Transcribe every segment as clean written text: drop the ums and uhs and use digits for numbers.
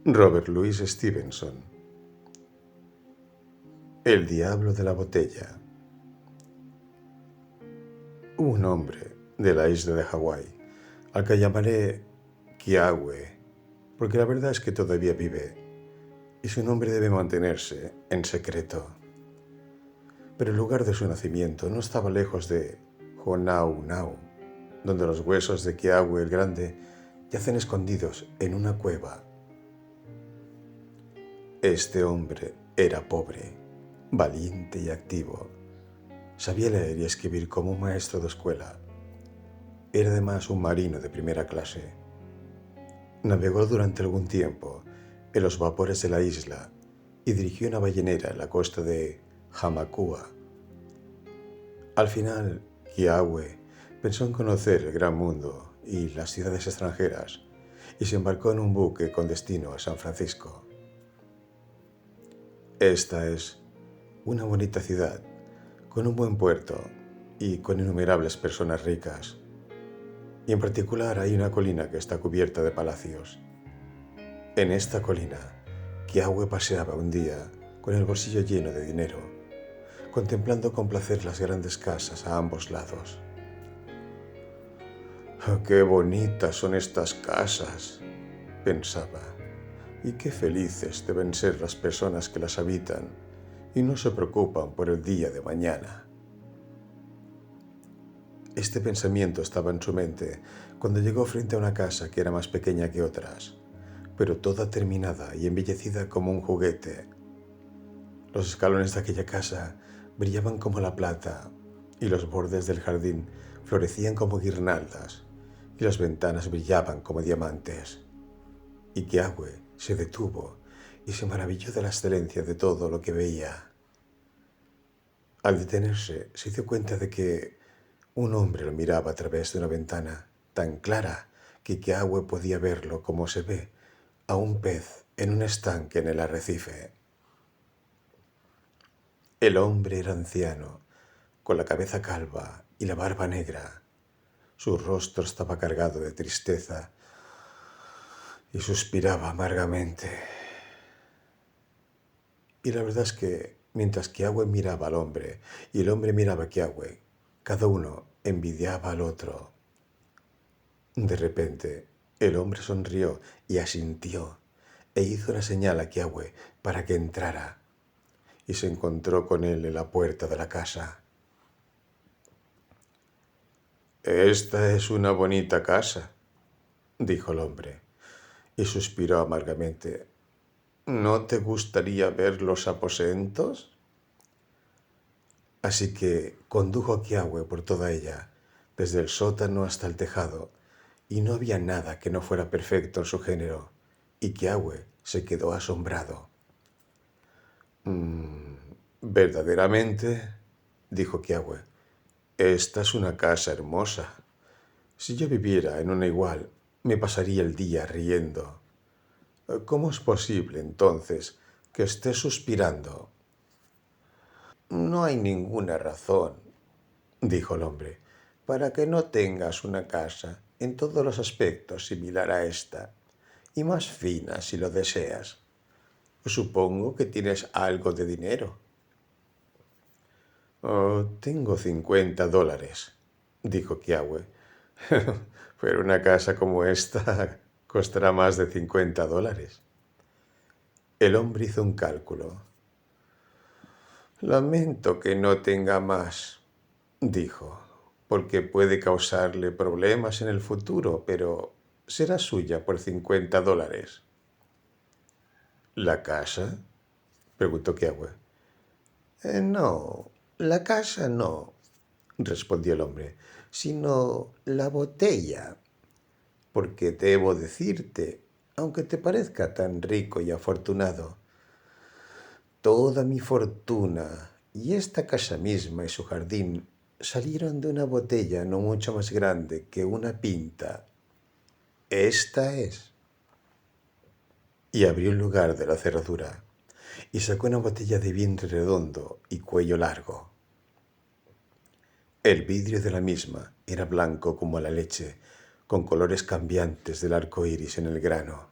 Robert Louis Stevenson. El diablo de la botella. Hubo un hombre de la isla de Hawái, al que llamaré Kiawe, porque la verdad es que todavía vive y su nombre debe mantenerse en secreto. Pero el lugar de su nacimiento no estaba lejos de Honaunau, donde los huesos de Kiawe el Grande yacen escondidos en una cueva. Este hombre era pobre, valiente y activo. Sabía leer y escribir como un maestro de escuela. Era además un marino de primera clase. Navegó durante algún tiempo en los vapores de la isla y dirigió una ballenera en la costa de Hamakua. Al final, Kiawe pensó en conocer el gran mundo y las ciudades extranjeras y se embarcó en un buque con destino a San Francisco. Esta es una bonita ciudad, con un buen puerto y con innumerables personas ricas. Y en particular hay una colina que está cubierta de palacios. En esta colina, Kiawe paseaba un día con el bolsillo lleno de dinero, contemplando con placer las grandes casas a ambos lados. Oh, ¡qué bonitas son estas casas!, pensaba, y qué felices deben ser las personas que las habitan y no se preocupan por el día de mañana. Este pensamiento estaba en su mente cuando llegó frente a una casa que era más pequeña que otras, pero toda terminada y embellecida como un juguete. Los escalones de aquella casa brillaban como la plata y los bordes del jardín florecían como guirnaldas y las ventanas brillaban como diamantes. Y Kiawe se detuvo y se maravilló de la excelencia de todo lo que veía. Al detenerse, se dio cuenta de que un hombre lo miraba a través de una ventana tan clara que Kiawe podía verlo como se ve a un pez en un estanque en el arrecife. El hombre era anciano, con la cabeza calva y la barba negra. Su rostro estaba cargado de tristeza y suspiraba amargamente. Y la verdad es que mientras Kiawe miraba al hombre y el hombre miraba a Kiawe, cada uno envidiaba al otro. De repente, el hombre sonrió y asintió e hizo una señal a Kiawe para que entrara, y se encontró con él en la puerta de la casa. «Esta es una bonita casa», dijo el hombre, y suspiró amargamente. «¿No te gustaría ver los aposentos?». Así que condujo a Kiawe por toda ella, desde el sótano hasta el tejado, y no había nada que no fuera perfecto en su género, y Kiawe se quedó asombrado. «Verdaderamente», dijo Kiawe, «esta es una casa hermosa. Si yo viviera en una igual, me pasaría el día riendo. ¿Cómo es posible, entonces, que estés suspirando?». «No hay ninguna razón», dijo el hombre, «para que no tengas una casa en todos los aspectos similar a esta, y más fina si lo deseas. Supongo que tienes algo de dinero». «Oh, tengo $50», dijo Kiawe. «Pero una casa como esta costará más de $50». El hombre hizo un cálculo. «Lamento que no tenga más», dijo, «porque puede causarle problemas en el futuro, pero será suya por $50». «¿La casa?», preguntó Kiawe. «No, la casa no», respondió el hombre, «sino la botella, porque debo decirte, aunque te parezca tan rico y afortunado, toda mi fortuna y esta casa misma y su jardín salieron de una botella no mucho más grande que una pinta. Esta es». Y abrió un lugar de la cerradura y sacó una botella de vientre redondo y cuello largo. El vidrio de la misma era blanco como la leche, con colores cambiantes del arco iris en el grano.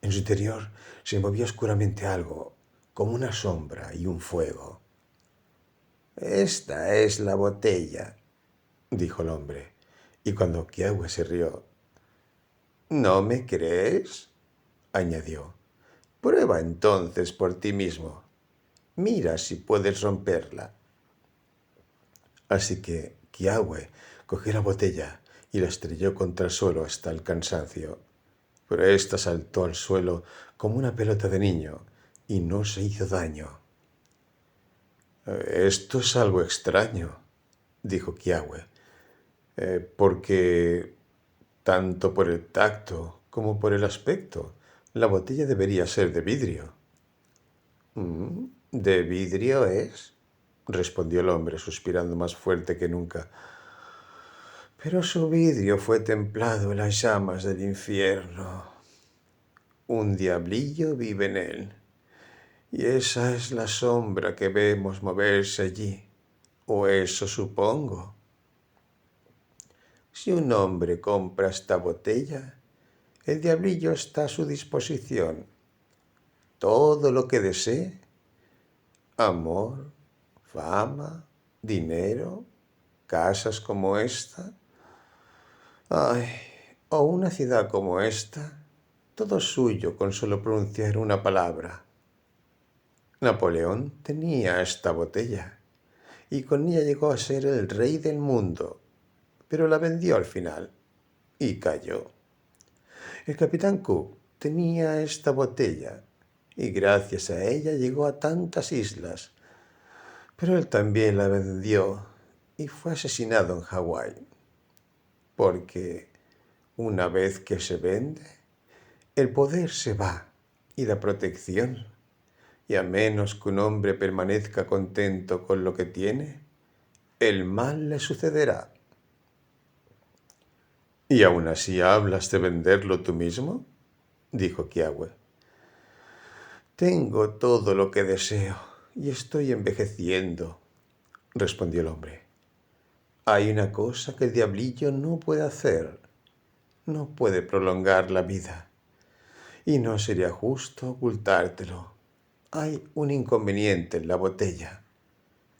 En su interior se movía oscuramente algo, como una sombra y un fuego. «Esta es la botella», dijo el hombre, y cuando Kiawe se rió, «¿No me crees?», añadió. «Prueba entonces por ti mismo. Mira si puedes romperla». Así que Kiawe cogió la botella y la estrelló contra el suelo hasta el cansancio. Pero ésta saltó al suelo como una pelota de niño y no se hizo daño. «Esto es algo extraño», dijo Kiawe, «porque tanto por el tacto como por el aspecto, la botella debería ser de vidrio». «¿De vidrio es?», respondió el hombre, suspirando más fuerte que nunca. «Pero su vidrio fue templado en las llamas del infierno. Un diablillo vive en él, y esa es la sombra que vemos moverse allí, o eso supongo. Si un hombre compra esta botella, el diablillo está a su disposición. Todo lo que desee, amor, fama, dinero, casas como esta, ay, o una ciudad como esta, todo suyo con solo pronunciar una palabra. Napoleón tenía esta botella y con ella llegó a ser el rey del mundo, pero la vendió al final y cayó. El capitán Cook tenía esta botella y gracias a ella llegó a tantas islas, pero él también la vendió y fue asesinado en Hawái, porque una vez que se vende, el poder se va y la protección, y a menos que un hombre permanezca contento con lo que tiene, el mal le sucederá. «¿Y aún así hablas de venderlo tú mismo?», dijo Kiawe. «Tengo todo lo que deseo y estoy envejeciendo», respondió el hombre. «Hay una cosa que el diablillo no puede hacer. No puede prolongar la vida. Y no sería justo ocultártelo. Hay un inconveniente en la botella,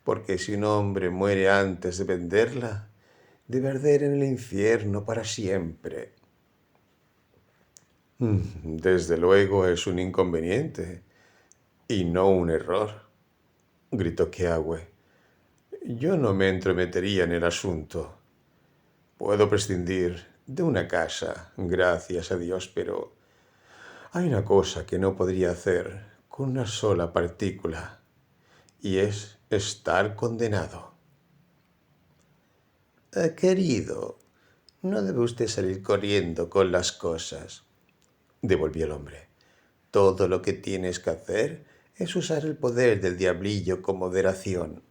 porque si un hombre muere antes de venderla, debe arder en el infierno para siempre». «Desde luego es un inconveniente y no un error», gritó Kiawe. «Yo no me entrometería en el asunto. Puedo prescindir de una casa, gracias a Dios, pero hay una cosa que no podría hacer con una sola partícula, y es estar condenado». «Querido, no debe usted salir corriendo con las cosas», devolvió el hombre. «Todo lo que tienes que hacer es usar el poder del diablillo con moderación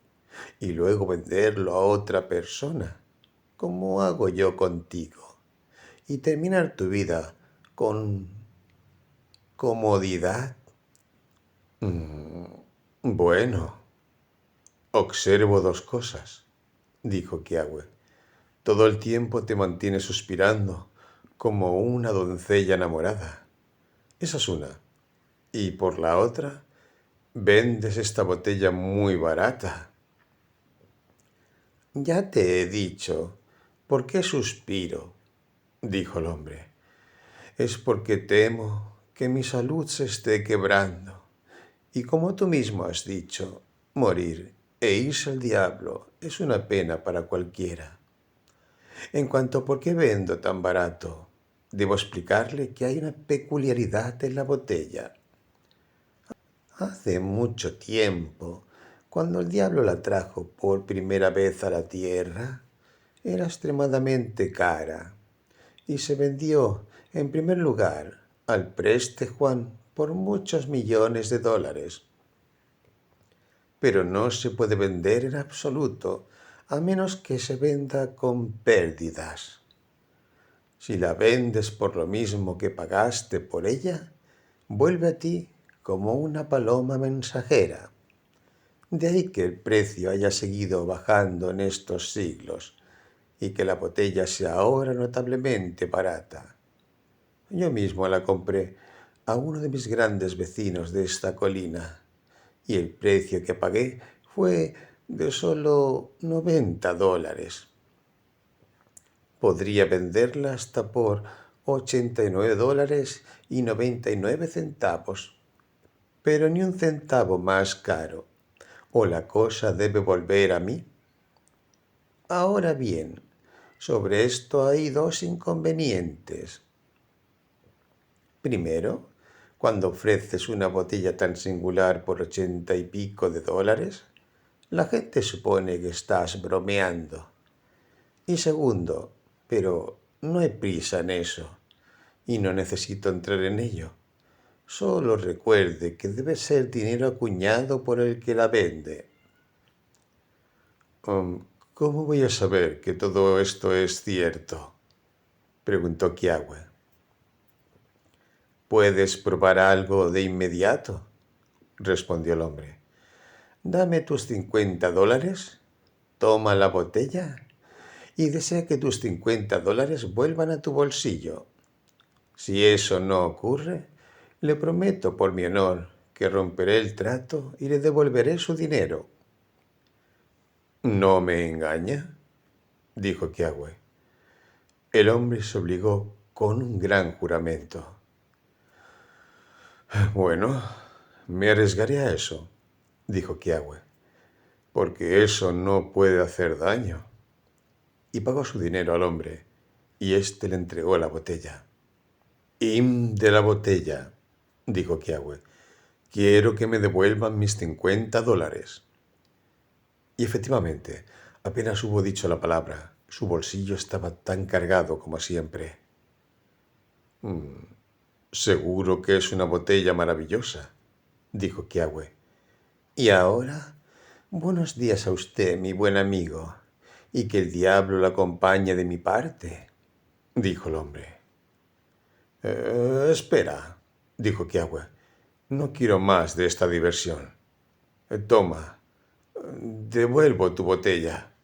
y luego venderlo a otra persona, como hago yo contigo, y terminar tu vida con comodidad». «Bueno, observo dos cosas», dijo Kiawe. «Todo el tiempo te mantienes suspirando como una doncella enamorada. Esa es una. Y por la otra, vendes esta botella muy barata». «Ya te he dicho por qué suspiro», dijo el hombre. «Es porque temo que mi salud se esté quebrando. Y como tú mismo has dicho, morir e irse al diablo es una pena para cualquiera. En cuanto a por qué vendo tan barato, debo explicarle que hay una peculiaridad en la botella. Hace mucho tiempo, cuando el diablo la trajo por primera vez a la tierra, era extremadamente cara y se vendió, en primer lugar, al preste Juan por muchos millones de dólares. Pero no se puede vender en absoluto, a menos que se venda con pérdidas. Si la vendes por lo mismo que pagaste por ella, vuelve a ti como una paloma mensajera. De ahí que el precio haya seguido bajando en estos siglos y que la botella sea ahora notablemente barata. Yo mismo la compré a uno de mis grandes vecinos de esta colina, y el precio que pagué fue de solo $90. Podría venderla hasta por $89.99, pero ni un centavo más caro, o la cosa debe volver a mí. Ahora bien, sobre esto hay dos inconvenientes. Primero, cuando ofreces una botella tan singular por $80 y pico, la gente supone que estás bromeando. Y segundo, pero no hay prisa en eso, y no necesito entrar en ello. Solo recuerde que debe ser dinero acuñado por el que la vende. ¿Cómo voy a saber que todo esto es cierto?, preguntó Kiawe. ¿Puedes probar algo de inmediato?, respondió el hombre. Dame tus $50, toma la botella y desea que tus $50 vuelvan a tu bolsillo. Si eso no ocurre, le prometo por mi honor que romperé el trato y le devolveré su dinero. ¿No me engaña?, dijo Kiawe. El hombre se obligó con un gran juramento. Bueno, me arriesgaré a eso, dijo Kiawe, porque eso no puede hacer daño. Y pagó su dinero al hombre, y éste le entregó la botella. De la botella, dijo Kiawe. Quiero que me devuelvan mis $50. Y efectivamente, apenas hubo dicho la palabra, su bolsillo estaba tan cargado como siempre. Seguro que es una botella maravillosa, dijo Kiawe. Y ahora, buenos días a usted, mi buen amigo, y que el diablo lo acompañe de mi parte, dijo el hombre. Espera, dijo Kiawe. No quiero más de esta diversión. Toma, devuelvo tu botella.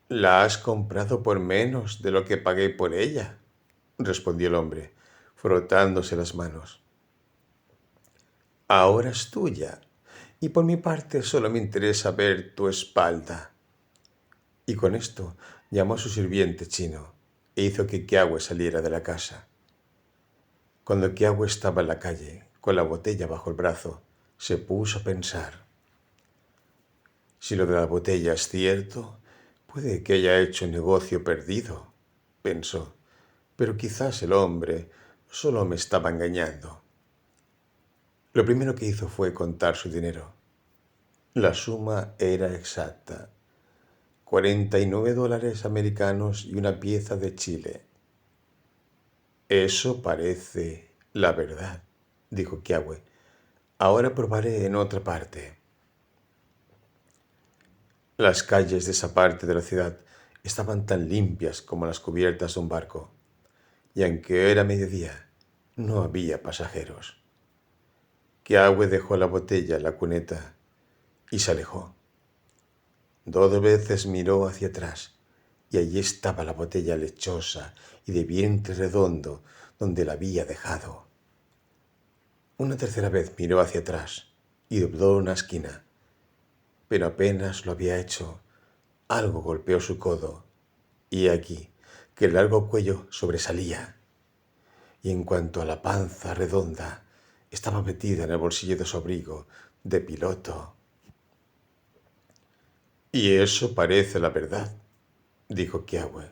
¿La has comprado por menos de lo que pagué por ella?, respondió el hombre, frotándose las manos. Ahora es tuya, y por mi parte solo me interesa ver tu espalda. Y con esto llamó a su sirviente chino e hizo que Kiawe saliera de la casa. Cuando Kiawe estaba en la calle, con la botella bajo el brazo, se puso a pensar. Si lo de la botella es cierto, puede que haya hecho un negocio perdido, pensó, pero quizás el hombre solo me estaba engañando. Lo primero que hizo fue contar su dinero. La suma era exacta: $49 y una pieza de chile. Eso parece la verdad, dijo Kiawe. Ahora probaré en otra parte. Las calles de esa parte de la ciudad estaban tan limpias como las cubiertas de un barco, y aunque era mediodía, no había pasajeros. Kiawe dejó la botella en la cuneta y se alejó. 2 veces miró hacia atrás, y allí estaba la botella lechosa y de vientre redondo donde la había dejado. Una tercera vez miró hacia atrás y dobló una esquina, pero apenas lo había hecho, algo golpeó su codo, y aquí que el largo cuello sobresalía, y en cuanto a la panza redonda, estaba metida en el bolsillo de su abrigo de piloto. Y eso parece la verdad, dijo Kiawe.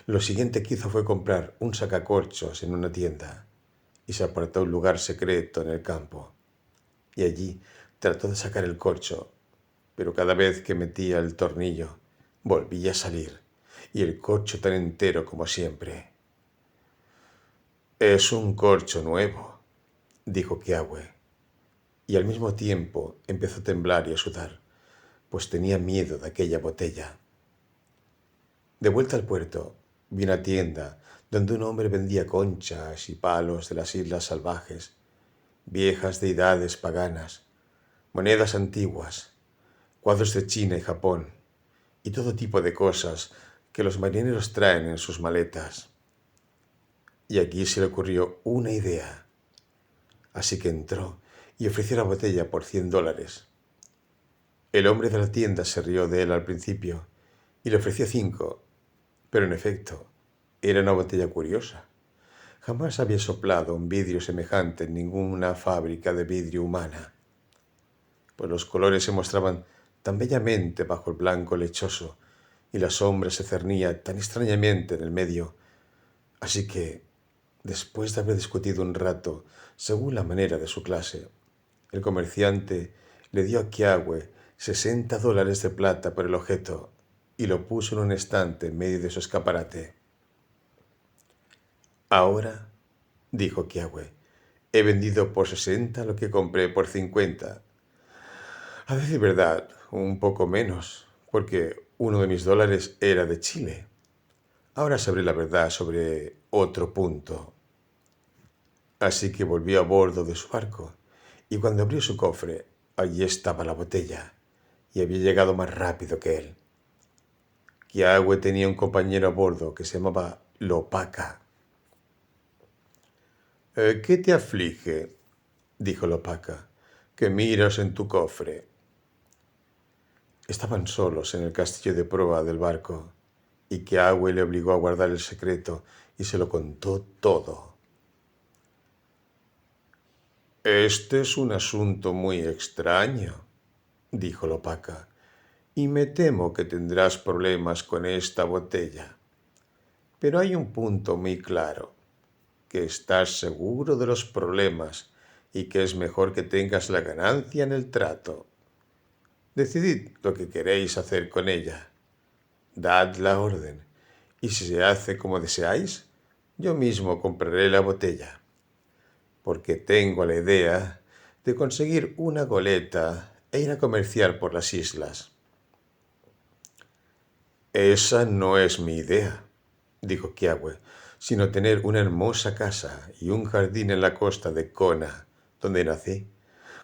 Lo siguiente que hizo fue comprar un sacacorchos en una tienda y se apartó a un lugar secreto en el campo. Y allí trató de sacar el corcho, pero cada vez que metía el tornillo volvía a salir, y el corcho tan entero como siempre. Es un corcho nuevo, dijo Kiawe, y al mismo tiempo empezó a temblar y a sudar, pues tenía miedo de aquella botella. De vuelta al puerto, vi una tienda donde un hombre vendía conchas y palos de las islas salvajes, viejas deidades paganas, monedas antiguas, cuadros de China y Japón, y todo tipo de cosas que los marineros traen en sus maletas. y aquí se le ocurrió una idea. Así que entró y ofreció la botella por $100. El hombre de la tienda se rió de él al principio y le ofreció 5, pero en efecto, era una botella curiosa. Jamás había soplado un vidrio semejante en ninguna fábrica de vidrio humana, pues los colores se mostraban tan bellamente bajo el blanco lechoso y la sombra se cernía tan extrañamente en el medio. Así que, después de haber discutido un rato según la manera de su clase, el comerciante le dio a Kiawe $60 de plata por el objeto y lo puso en un estante en medio de su escaparate. Ahora, dijo Kiawe, he vendido por 60 lo que compré por 50. A decir verdad, un poco menos, porque uno de mis dólares era de Chile. Ahora sabré la verdad sobre otro punto. Así que volvió a bordo de su barco, y cuando abrió su cofre, allí estaba la botella, y había llegado más rápido que él. Kiawe tenía un compañero a bordo que se llamaba Lopaca. ¿Qué te aflige? Dijo Lopaca, que miras en tu cofre. Estaban solos en el castillo de proa del barco, y Kiawe le obligó a guardar el secreto y se lo contó todo. Este es un asunto muy extraño, dijo Lopaca, y me temo que tendrás problemas con esta botella. Pero hay un punto muy claro, que estás seguro de los problemas y que es mejor que tengas la ganancia en el trato. Decidid lo que queréis hacer con ella. Dad la orden, y si se hace como deseáis, yo mismo compraré la botella, porque tengo la idea de conseguir una goleta e ir a comerciar por las islas. Esa no es mi idea, dijo Kiawe, sino tener una hermosa casa y un jardín en la costa de Kona, donde nací,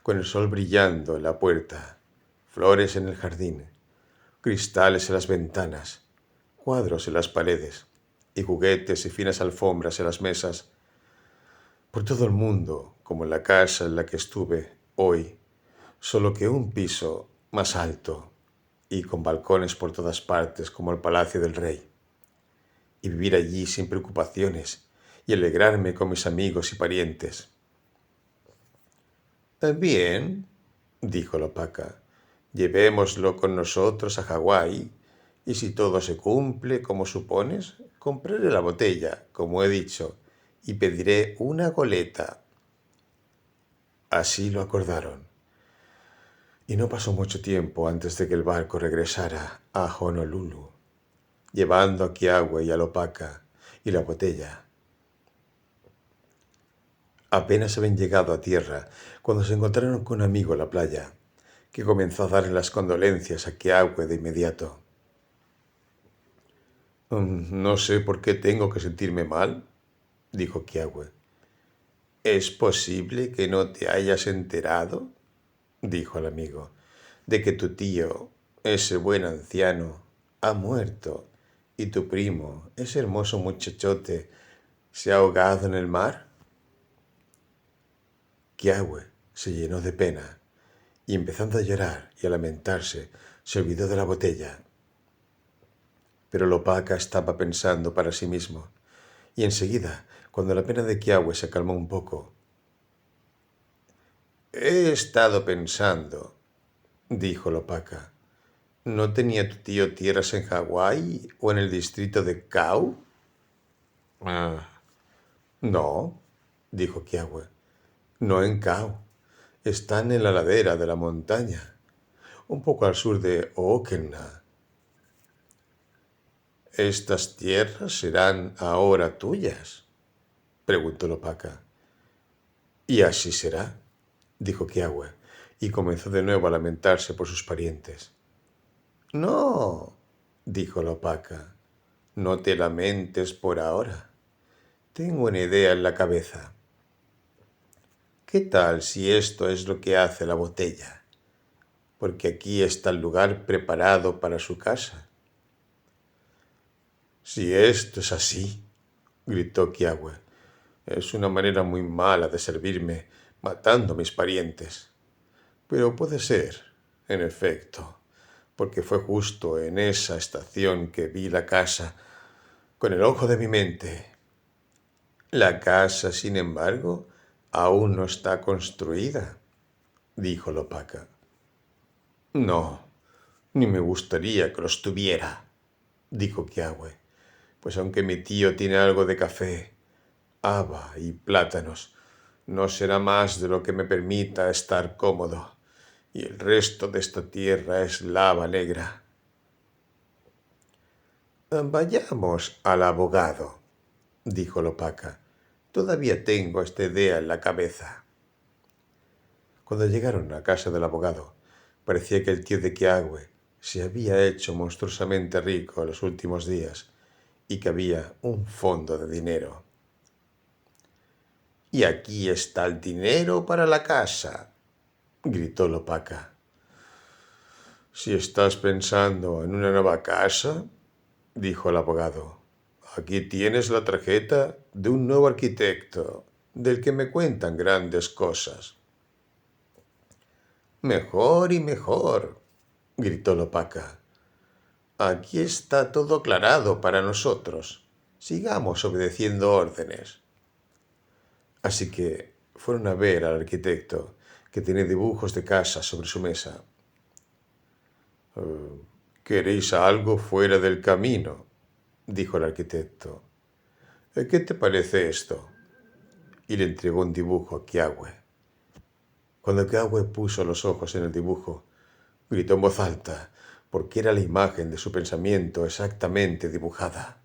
con el sol brillando en la puerta, flores en el jardín, cristales en las ventanas, cuadros en las paredes y juguetes y finas alfombras en las mesas. Por todo el mundo, como en la casa en la que estuve hoy, solo que un piso más alto y con balcones por todas partes como el palacio del rey, y vivir allí sin preocupaciones y alegrarme con mis amigos y parientes. Bien, dijo Lopaca, llevémoslo con nosotros a Hawái, y si todo se cumple como supones, compraré la botella, como he dicho, y pediré una goleta. Así lo acordaron. Y no pasó mucho tiempo antes de que el barco regresara a Honolulu, llevando a Kiawe y a Lopaca y la botella. Apenas habían llegado a tierra cuando se encontraron con un amigo en la playa, que comenzó a darle las condolencias a Kiawe de inmediato. No sé por qué tengo que sentirme mal, dijo Kiawe. ¿Es posible que no te hayas enterado? Dijo el amigo, de que tu tío, ese buen anciano, ha muerto y tu primo, ese hermoso muchachote, se ha ahogado en el mar. Kiawe se llenó de pena y empezando a llorar y a lamentarse, se olvidó de la botella. Pero Lopaca estaba pensando para sí mismo, y enseguida, cuando la pena de Kiawe se calmó un poco, he estado pensando, dijo Lopaca. ¿No tenía tu tío tierras en Hawái o en el distrito de Kau? No, dijo Kiawe. No en Kau. Están en la ladera de la montaña, un poco al sur de Ookena. ¿Estas tierras serán ahora tuyas?, preguntó Lopaca. Y así será, dijo Kiawe, y comenzó de nuevo a lamentarse por sus parientes. No, dijo Lopaca, no te lamentes por ahora. Tengo una idea en la cabeza. ¿Qué tal si esto es lo que hace la botella? Porque aquí está el lugar preparado para su casa. Si esto es así, gritó Kiawe, Es una manera muy mala de servirme, matando a mis parientes. Pero puede ser, en efecto, porque fue justo en esa estación que vi la casa con el ojo de mi mente. La casa, sin embargo, aún no está construida, dijo Lopaca. No, ni me gustaría que lo estuviera, dijo Kiawe, pues aunque mi tío tiene algo de café, haba y plátanos, no será más de lo que me permita estar cómodo, y el resto de esta tierra es lava negra. Vayamos al abogado, dijo Lopaca. Todavía tengo esta idea en la cabeza. Cuando llegaron a casa del abogado, parecía que el tío de Kiawe se había hecho monstruosamente rico en los últimos días y que había un fondo de dinero. Y aquí está el dinero para la casa, gritó Lopaca. Si estás pensando en una nueva casa, dijo el abogado, aquí tienes la tarjeta de un nuevo arquitecto, del que me cuentan grandes cosas. Mejor y mejor, gritó Lopaca. Aquí está todo aclarado para nosotros. Sigamos obedeciendo órdenes. Así que fueron a ver al arquitecto, que tiene dibujos de casa sobre su mesa. ¿Queréis algo fuera del camino?, dijo el arquitecto. ¿Qué te parece esto? Y le entregó un dibujo a Kiawe. Cuando Kiawe puso los ojos en el dibujo, gritó en voz alta, porque era la imagen de su pensamiento exactamente dibujada.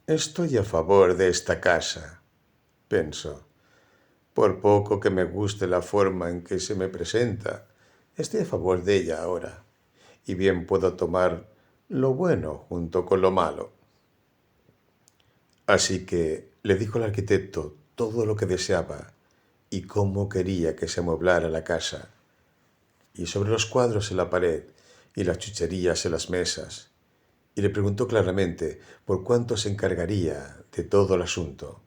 Estoy a favor de esta casa, pensó. Por poco que me guste la forma en que se me presenta, estoy a favor de ella ahora, y bien puedo tomar lo bueno junto con lo malo. Así que le dijo al arquitecto todo lo que deseaba y cómo quería que se amueblara la casa, y sobre los cuadros en la pared y las chucherías en las mesas, y le preguntó claramente por cuánto se encargaría de todo el asunto.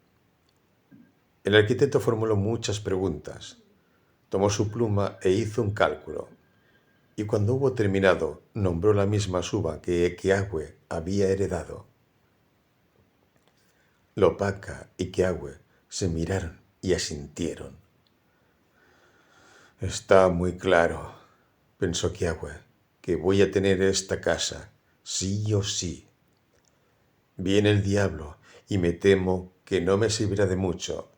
El arquitecto formuló muchas preguntas, tomó su pluma e hizo un cálculo, y cuando hubo terminado, nombró la misma suba que Kiawe había heredado. Lopaca y Kiawe se miraron y asintieron. Está muy claro, pensó Kiawe, que voy a tener esta casa, sí o sí. Viene el diablo y me temo que no me servirá de mucho.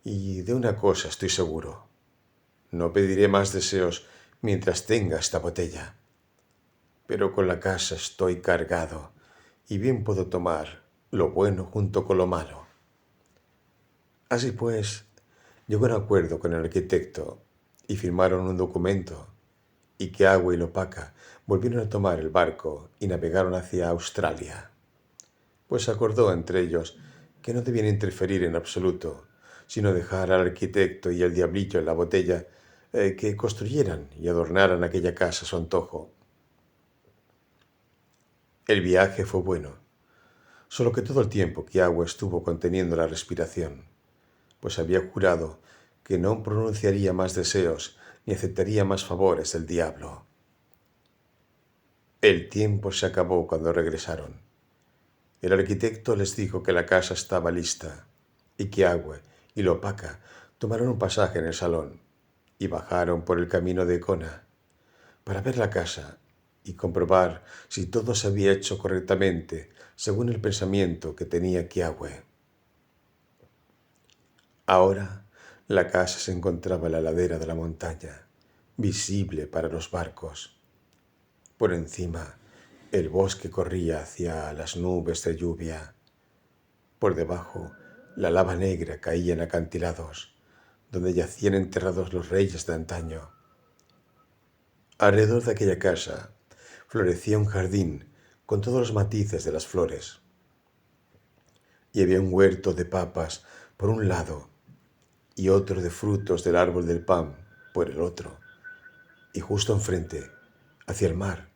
Y de una cosa estoy seguro. No pediré más deseos mientras tenga esta botella. Pero con la casa estoy cargado y bien puedo tomar lo bueno junto con lo malo. Así pues, llegó a un acuerdo con el arquitecto y firmaron un documento, y Kiawe y Lopaca volvieron a tomar el barco y navegaron hacia Australia, pues acordó entre ellos que no debían interferir en absoluto, sino dejar al arquitecto y al diablillo en la botella que construyeran y adornaran aquella casa a su antojo. El viaje fue bueno, solo que todo el tiempo Kiawe estuvo conteniendo la respiración, pues había jurado que no pronunciaría más deseos ni aceptaría más favores del diablo. El tiempo se acabó cuando regresaron. El arquitecto les dijo que la casa estaba lista, y Kiawe y Lopaca tomaron un pasaje en el salón y bajaron por el camino de Kona para ver la casa y comprobar si todo se había hecho correctamente según el pensamiento que tenía Kiawe. Ahora la casa se encontraba en la ladera de la montaña, visible para los barcos. Por encima, el bosque corría hacia las nubes de lluvia. Por debajo, la lava negra caía en acantilados, donde yacían enterrados los reyes de antaño. Alrededor de aquella casa florecía un jardín con todos los matices de las flores. Y había un huerto de papas por un lado y otro de frutos del árbol del pan por el otro. Y justo enfrente, hacia el mar,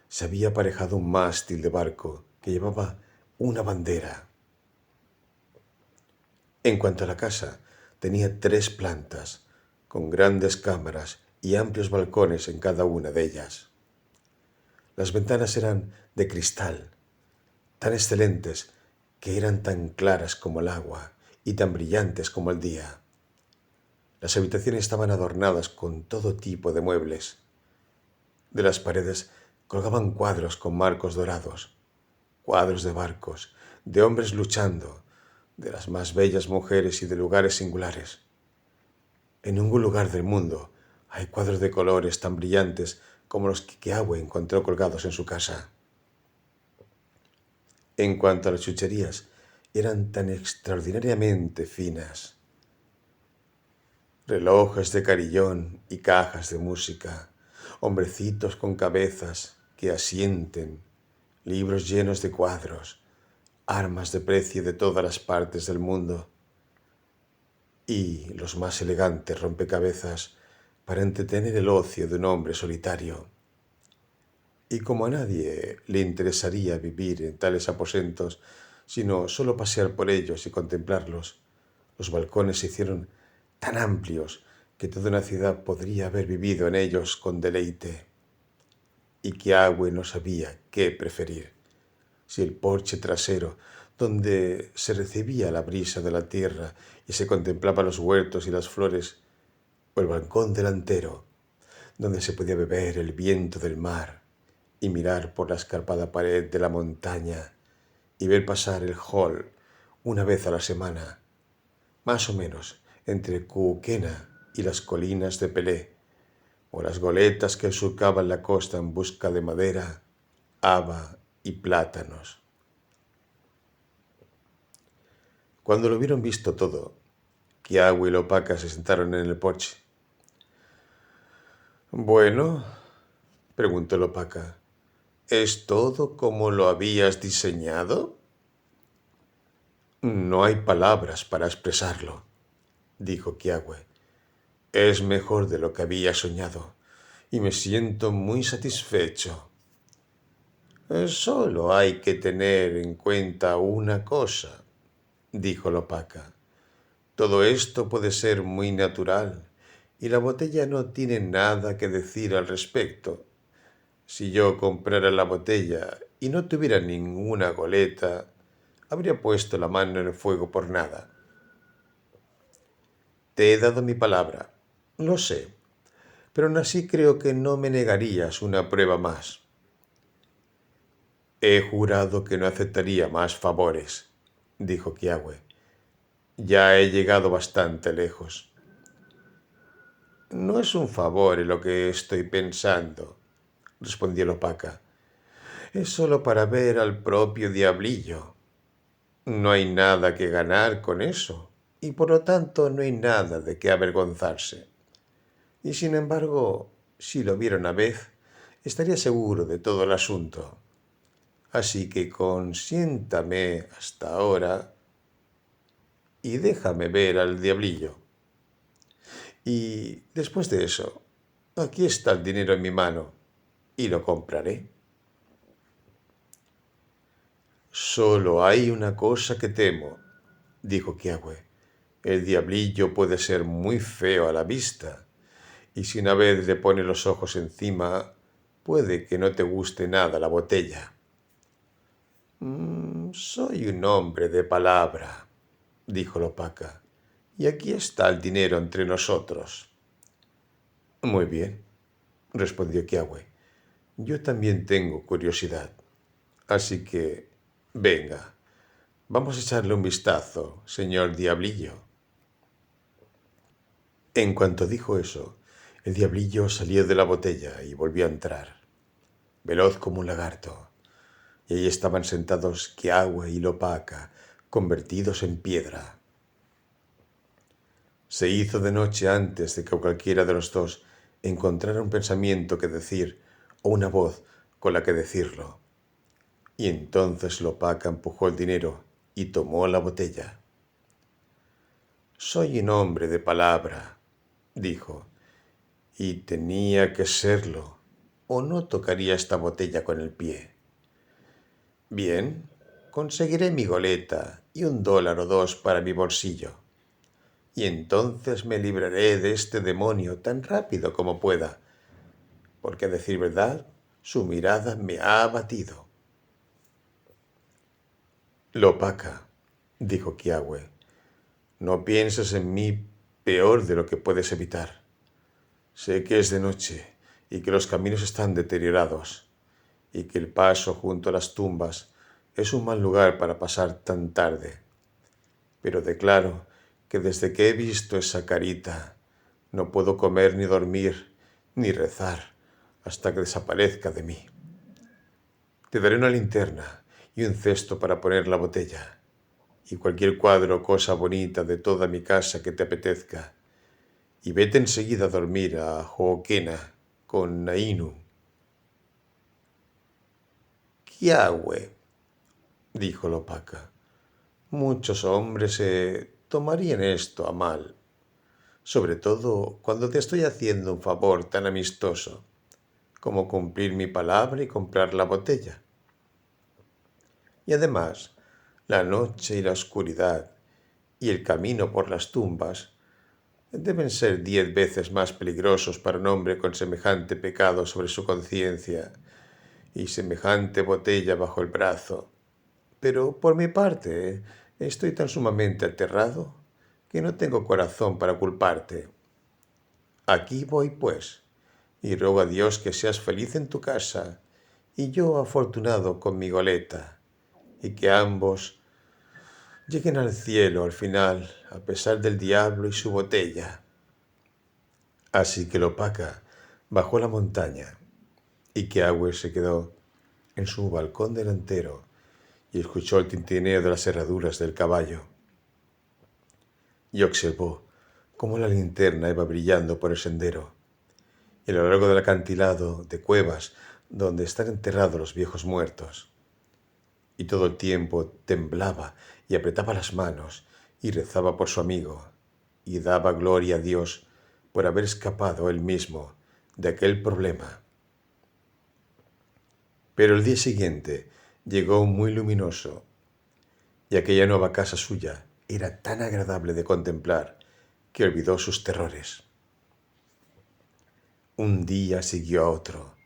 se había aparejado un mástil de barco que llevaba una bandera. En cuanto a la casa, tenía 3 plantas, con grandes cámaras y amplios balcones en cada una de ellas. Las ventanas eran de cristal, tan excelentes que eran tan claras como el agua y tan brillantes como el día. Las habitaciones estaban adornadas con todo tipo de muebles. De las paredes colgaban cuadros con marcos dorados, cuadros de barcos, de hombres luchando, de las más bellas mujeres y de lugares singulares. En ningún lugar del mundo hay cuadros de colores tan brillantes como los que Keawe encontró colgados en su casa. En cuanto a las chucherías, eran tan extraordinariamente finas. Relojes de carillón y cajas de música, hombrecitos con cabezas que asienten, libros llenos de cuadros, armas de precio de todas las partes del mundo y los más elegantes rompecabezas para entretener el ocio de un hombre solitario. Y como a nadie le interesaría vivir en tales aposentos, sino solo pasear por ellos y contemplarlos, los balcones se hicieron tan amplios que toda una ciudad podría haber vivido en ellos con deleite. Y Keawe no sabía qué preferir, si el porche trasero, donde se recibía la brisa de la tierra y se contemplaban los huertos y las flores, o el balcón delantero, donde se podía beber el viento del mar y mirar por la escarpada pared de la montaña y ver pasar el hall una vez a la semana, más o menos entre Cuuquena y las colinas de Pelé, o las goletas que surcaban la costa en busca de madera, haba y plátanos. Cuando lo hubieron visto todo, Keawe y Lopaca se sentaron en el porche. «Bueno», preguntó Lopaca, «¿es todo como lo habías diseñado?» «No hay palabras para expresarlo», dijo Keawe. «Es mejor de lo que había soñado y me siento muy satisfecho. Solo hay que tener en cuenta una cosa», dijo Lopaca. «Todo esto puede ser muy natural y la botella no tiene nada que decir al respecto. Si yo comprara la botella y no tuviera ninguna goleta, habría puesto la mano en el fuego por nada. Te he dado mi palabra, lo sé, pero aún así creo que no me negarías una prueba más». «He jurado que no aceptaría más favores», dijo Keawe. «Ya he llegado bastante lejos». «No es un favor en lo que estoy pensando», respondió Lopaca. «Es solo para ver al propio diablillo. No hay nada que ganar con eso, y por lo tanto no hay nada de qué avergonzarse. Y sin embargo, si lo viera una vez, estaría seguro de todo el asunto. Así que consiéntame hasta ahora y déjame ver al diablillo. Y después de eso, aquí está el dinero en mi mano y lo compraré». «Solo hay una cosa que temo», dijo Keawe. «El diablillo puede ser muy feo a la vista, y si una vez le pone los ojos encima, puede que no te guste nada la botella». «Soy un hombre de palabra», dijo Lopaca, «y aquí está el dinero entre nosotros». «Muy bien», respondió Keawe. «Yo también tengo curiosidad. Así que, venga, vamos a echarle un vistazo, señor diablillo». En cuanto dijo eso, el diablillo salió de la botella y volvió a entrar, veloz como un lagarto. Y allí estaban sentados Keawe y Lopaca, convertidos en piedra. Se hizo de noche antes de que cualquiera de los dos encontrara un pensamiento que decir o una voz con la que decirlo. Y entonces Lopaca empujó el dinero y tomó la botella. «Soy un hombre de palabra», dijo, «y tenía que serlo, o no tocaría esta botella con el pie. Bien, conseguiré mi goleta y $1 o 2 para mi bolsillo. Y entonces me libraré de este demonio tan rápido como pueda, porque a decir verdad, su mirada me ha abatido. Lopaka, dijo Kiawe, no pienses en mí peor de lo que puedes evitar. Sé que es de noche y que los caminos están deteriorados y que el paso junto a las tumbas es un mal lugar para pasar tan tarde. Pero declaro que desde que he visto esa carita no puedo comer ni dormir ni rezar hasta que desaparezca de mí. Te daré una linterna y un cesto para poner la botella y cualquier cuadro o cosa bonita de toda mi casa que te apetezca. Y vete enseguida a dormir a Hookena con Nainu. Kiawe, dijo Lopaka, muchos hombres se tomarían esto a mal, sobre todo cuando te estoy haciendo un favor tan amistoso como cumplir mi palabra y comprar la botella. Y además, la noche y la oscuridad y el camino por las tumbas deben ser 10 veces más peligrosos para un hombre con semejante pecado sobre su conciencia y semejante botella bajo el brazo. Pero por mi parte, estoy tan sumamente aterrado que no tengo corazón para culparte. Aquí voy, pues, y ruego a Dios que seas feliz en tu casa y yo afortunado con mi goleta, y que ambos lleguen al cielo al final, a pesar del diablo y su botella. Así que Lopaka bajó la montaña y Kiawe se quedó en su balcón delantero y escuchó el tintineo de las herraduras del caballo. Y observó cómo la linterna iba brillando por el sendero y a lo largo del acantilado de cuevas donde están enterrados los viejos muertos. Y todo el tiempo temblaba y apretaba las manos y rezaba por su amigo y daba gloria a Dios por haber escapado él mismo de aquel problema. Pero el día siguiente llegó muy luminoso y aquella nueva casa suya era tan agradable de contemplar que olvidó sus terrores. Un día siguió a otro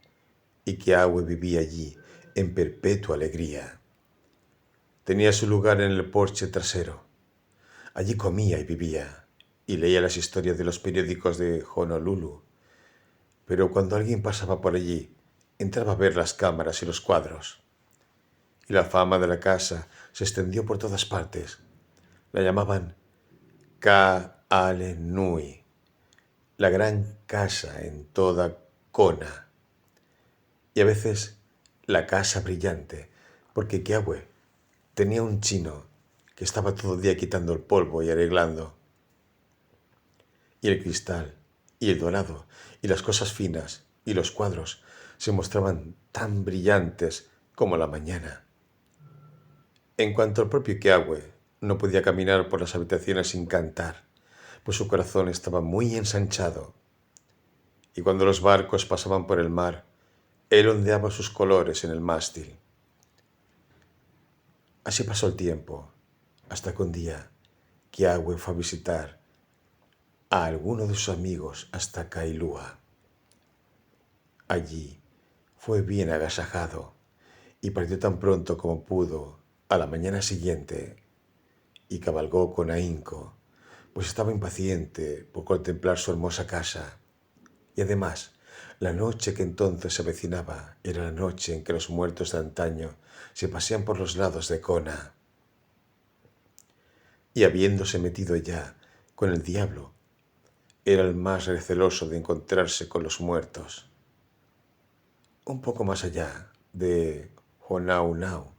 y Kiawe vivía allí en perpetua alegría. Tenía su lugar en el porche trasero. Allí comía y vivía y leía las historias de los periódicos de Honolulu. Pero cuando alguien pasaba por allí, entraba a ver las cámaras y los cuadros. Y la fama de la casa se extendió por todas partes. La llamaban Ka'ale Nui, la gran casa en toda Kona. Y a veces la casa brillante, porque Kiawe tenía un chino que estaba todo el día quitando el polvo y arreglando. Y el cristal, y el dorado, y las cosas finas, y los cuadros se mostraban tan brillantes como la mañana. En cuanto al propio Kiawe, no podía caminar por las habitaciones sin cantar, pues su corazón estaba muy ensanchado. Y cuando los barcos pasaban por el mar, él ondeaba sus colores en el mástil. Así pasó el tiempo, hasta que un día Kiawe fue a visitar a alguno de sus amigos hasta Kailua. Allí fue bien agasajado y partió tan pronto como pudo a la mañana siguiente y cabalgó con ahínco, pues estaba impaciente por contemplar su hermosa casa. Y además, la noche que entonces se avecinaba era la noche en que los muertos de antaño se pasean por los lados de Kona. Y habiéndose metido ya con el diablo, era el más receloso de encontrarse con los muertos. Un poco más allá de Honaunau,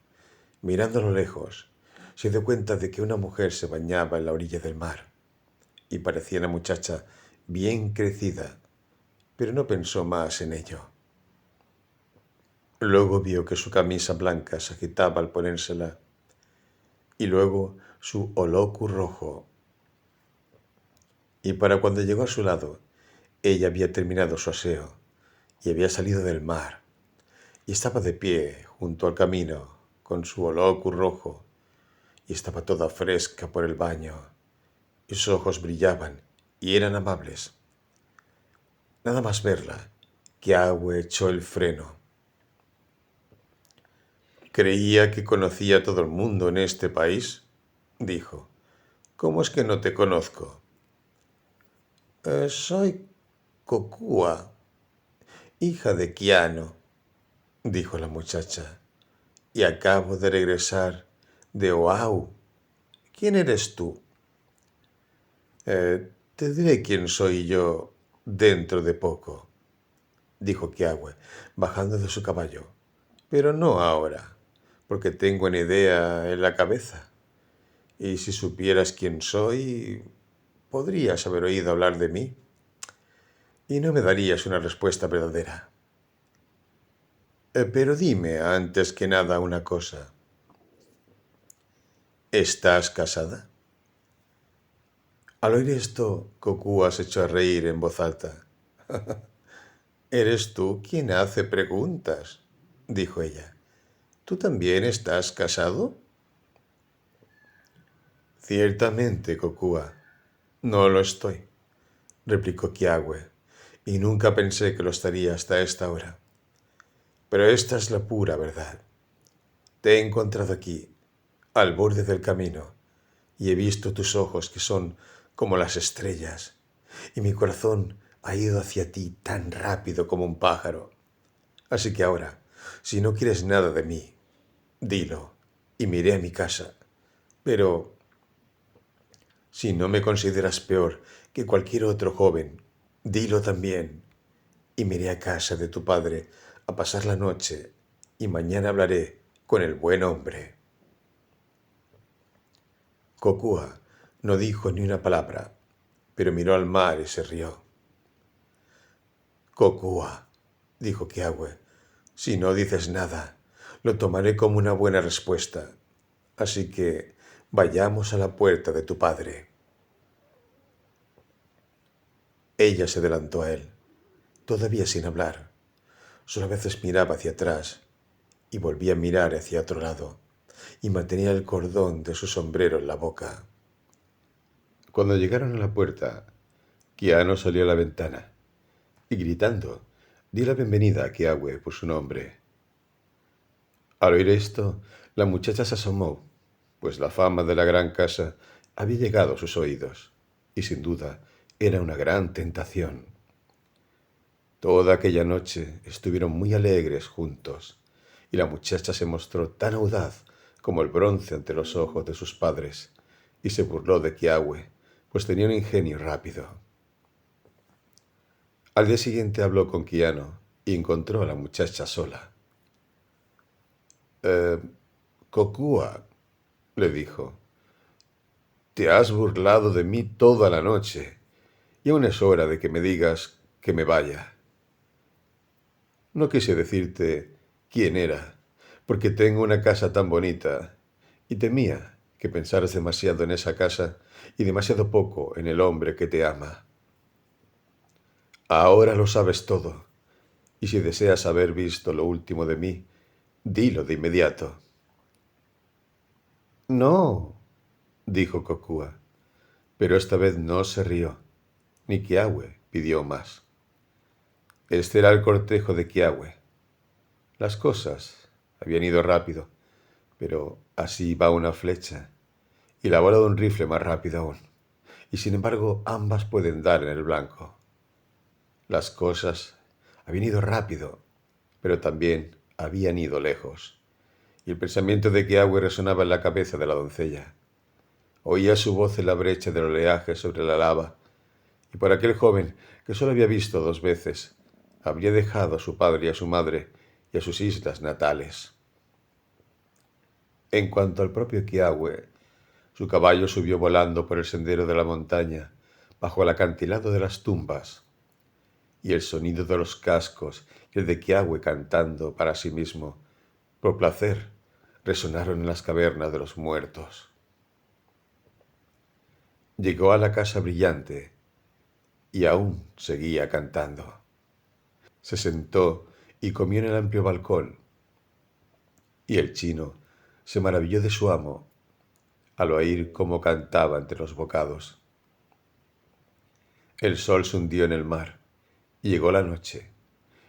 mirando a lo lejos, se dio cuenta de que una mujer se bañaba en la orilla del mar y parecía una muchacha bien crecida, pero no pensó más en ello. Luego vio que su camisa blanca se agitaba al ponérsela y luego su oloku rojo. Y para cuando llegó a su lado, ella había terminado su aseo y había salido del mar y estaba de pie junto al camino con su olocu rojo, y estaba toda fresca por el baño, y sus ojos brillaban y eran amables. Nada más verla, Kiawe echó el freno. Creía que conocía a todo el mundo en este país, dijo. ¿Cómo es que no te conozco? Soy Kokua, hija de Kiano, dijo la muchacha, y acabo de regresar de Oahu. ¿Quién eres tú? Te diré quién soy yo dentro de poco, dijo Kiawe, bajando de su caballo, pero no ahora, porque tengo una idea en la cabeza. Y si supieras quién soy, podrías haber oído hablar de mí y no me darías una respuesta verdadera. Pero dime antes que nada una cosa. ¿Estás casada? Al oír esto, Kokua se echó a reír en voz alta. ¿Eres tú quien hace preguntas?, dijo ella. ¿Tú también estás casado? Ciertamente, Kokua, no lo estoy, replicó Kiawe, y nunca pensé que lo estaría hasta esta hora. Pero esta es la pura verdad. Te he encontrado aquí, al borde del camino, y he visto tus ojos que son como las estrellas, y mi corazón ha ido hacia ti tan rápido como un pájaro. Así que ahora, si no quieres nada de mí, dilo, y me iré a mi casa. Pero si no me consideras peor que cualquier otro joven, dilo también, y me iré a casa de tu padre a pasar la noche, y mañana hablaré con el buen hombre. Kokua no dijo ni una palabra, pero miró al mar y se rió. Kokua, dijo Kiawe, si no dices nada, lo tomaré como una buena respuesta. Así que vayamos a la puerta de tu padre. Ella se adelantó a él, todavía sin hablar. Solo a veces miraba hacia atrás y volvía a mirar hacia otro lado, y mantenía el cordón de su sombrero en la boca. Cuando llegaron a la puerta, Kiano salió a la ventana y, gritando, dio la bienvenida a Kiawe por su nombre. Al oír esto, la muchacha se asomó, pues la fama de la gran casa había llegado a sus oídos, y sin duda era una gran tentación. Toda aquella noche estuvieron muy alegres juntos, y la muchacha se mostró tan audaz como el bronce ante los ojos de sus padres, y se burló de Kiawe, pues tenía un ingenio rápido. Al día siguiente habló con Kiano y encontró a la muchacha sola. Kokua, le dijo, te has burlado de mí toda la noche, y aún es hora de que me digas que me vaya. No quise decirte quién era, porque tengo una casa tan bonita, y temía que pensaras demasiado en esa casa y demasiado poco en el hombre que te ama. Ahora lo sabes todo, y si deseas haber visto lo último de mí, dilo de inmediato. No, dijo Kokua, pero esta vez no se rió, ni Kiawe pidió más. Este era el cortejo de Kiawe. Las cosas habían ido rápido, pero así va una flecha, y la bola de un rifle más rápido aún, y sin embargo ambas pueden dar en el blanco. Las cosas habían ido rápido, pero también habían ido lejos, y el pensamiento de Kiawe resonaba en la cabeza de la doncella. Oía su voz en la brecha del oleaje sobre la lava, y por aquel joven que solo había visto 2 veces, habría dejado a su padre y a su madre y a sus islas natales. En cuanto al propio Kiawe, su caballo subió volando por el sendero de la montaña, bajo el acantilado de las tumbas, y el sonido de los cascos y el de Kiawe cantando para sí mismo, por placer, resonaron en las cavernas de los muertos. Llegó a la casa brillante, y aún seguía cantando. Se sentó y comió en el amplio balcón, y el chino se maravilló de su amo al oír cómo cantaba entre los bocados. El sol se hundió en el mar y llegó la noche,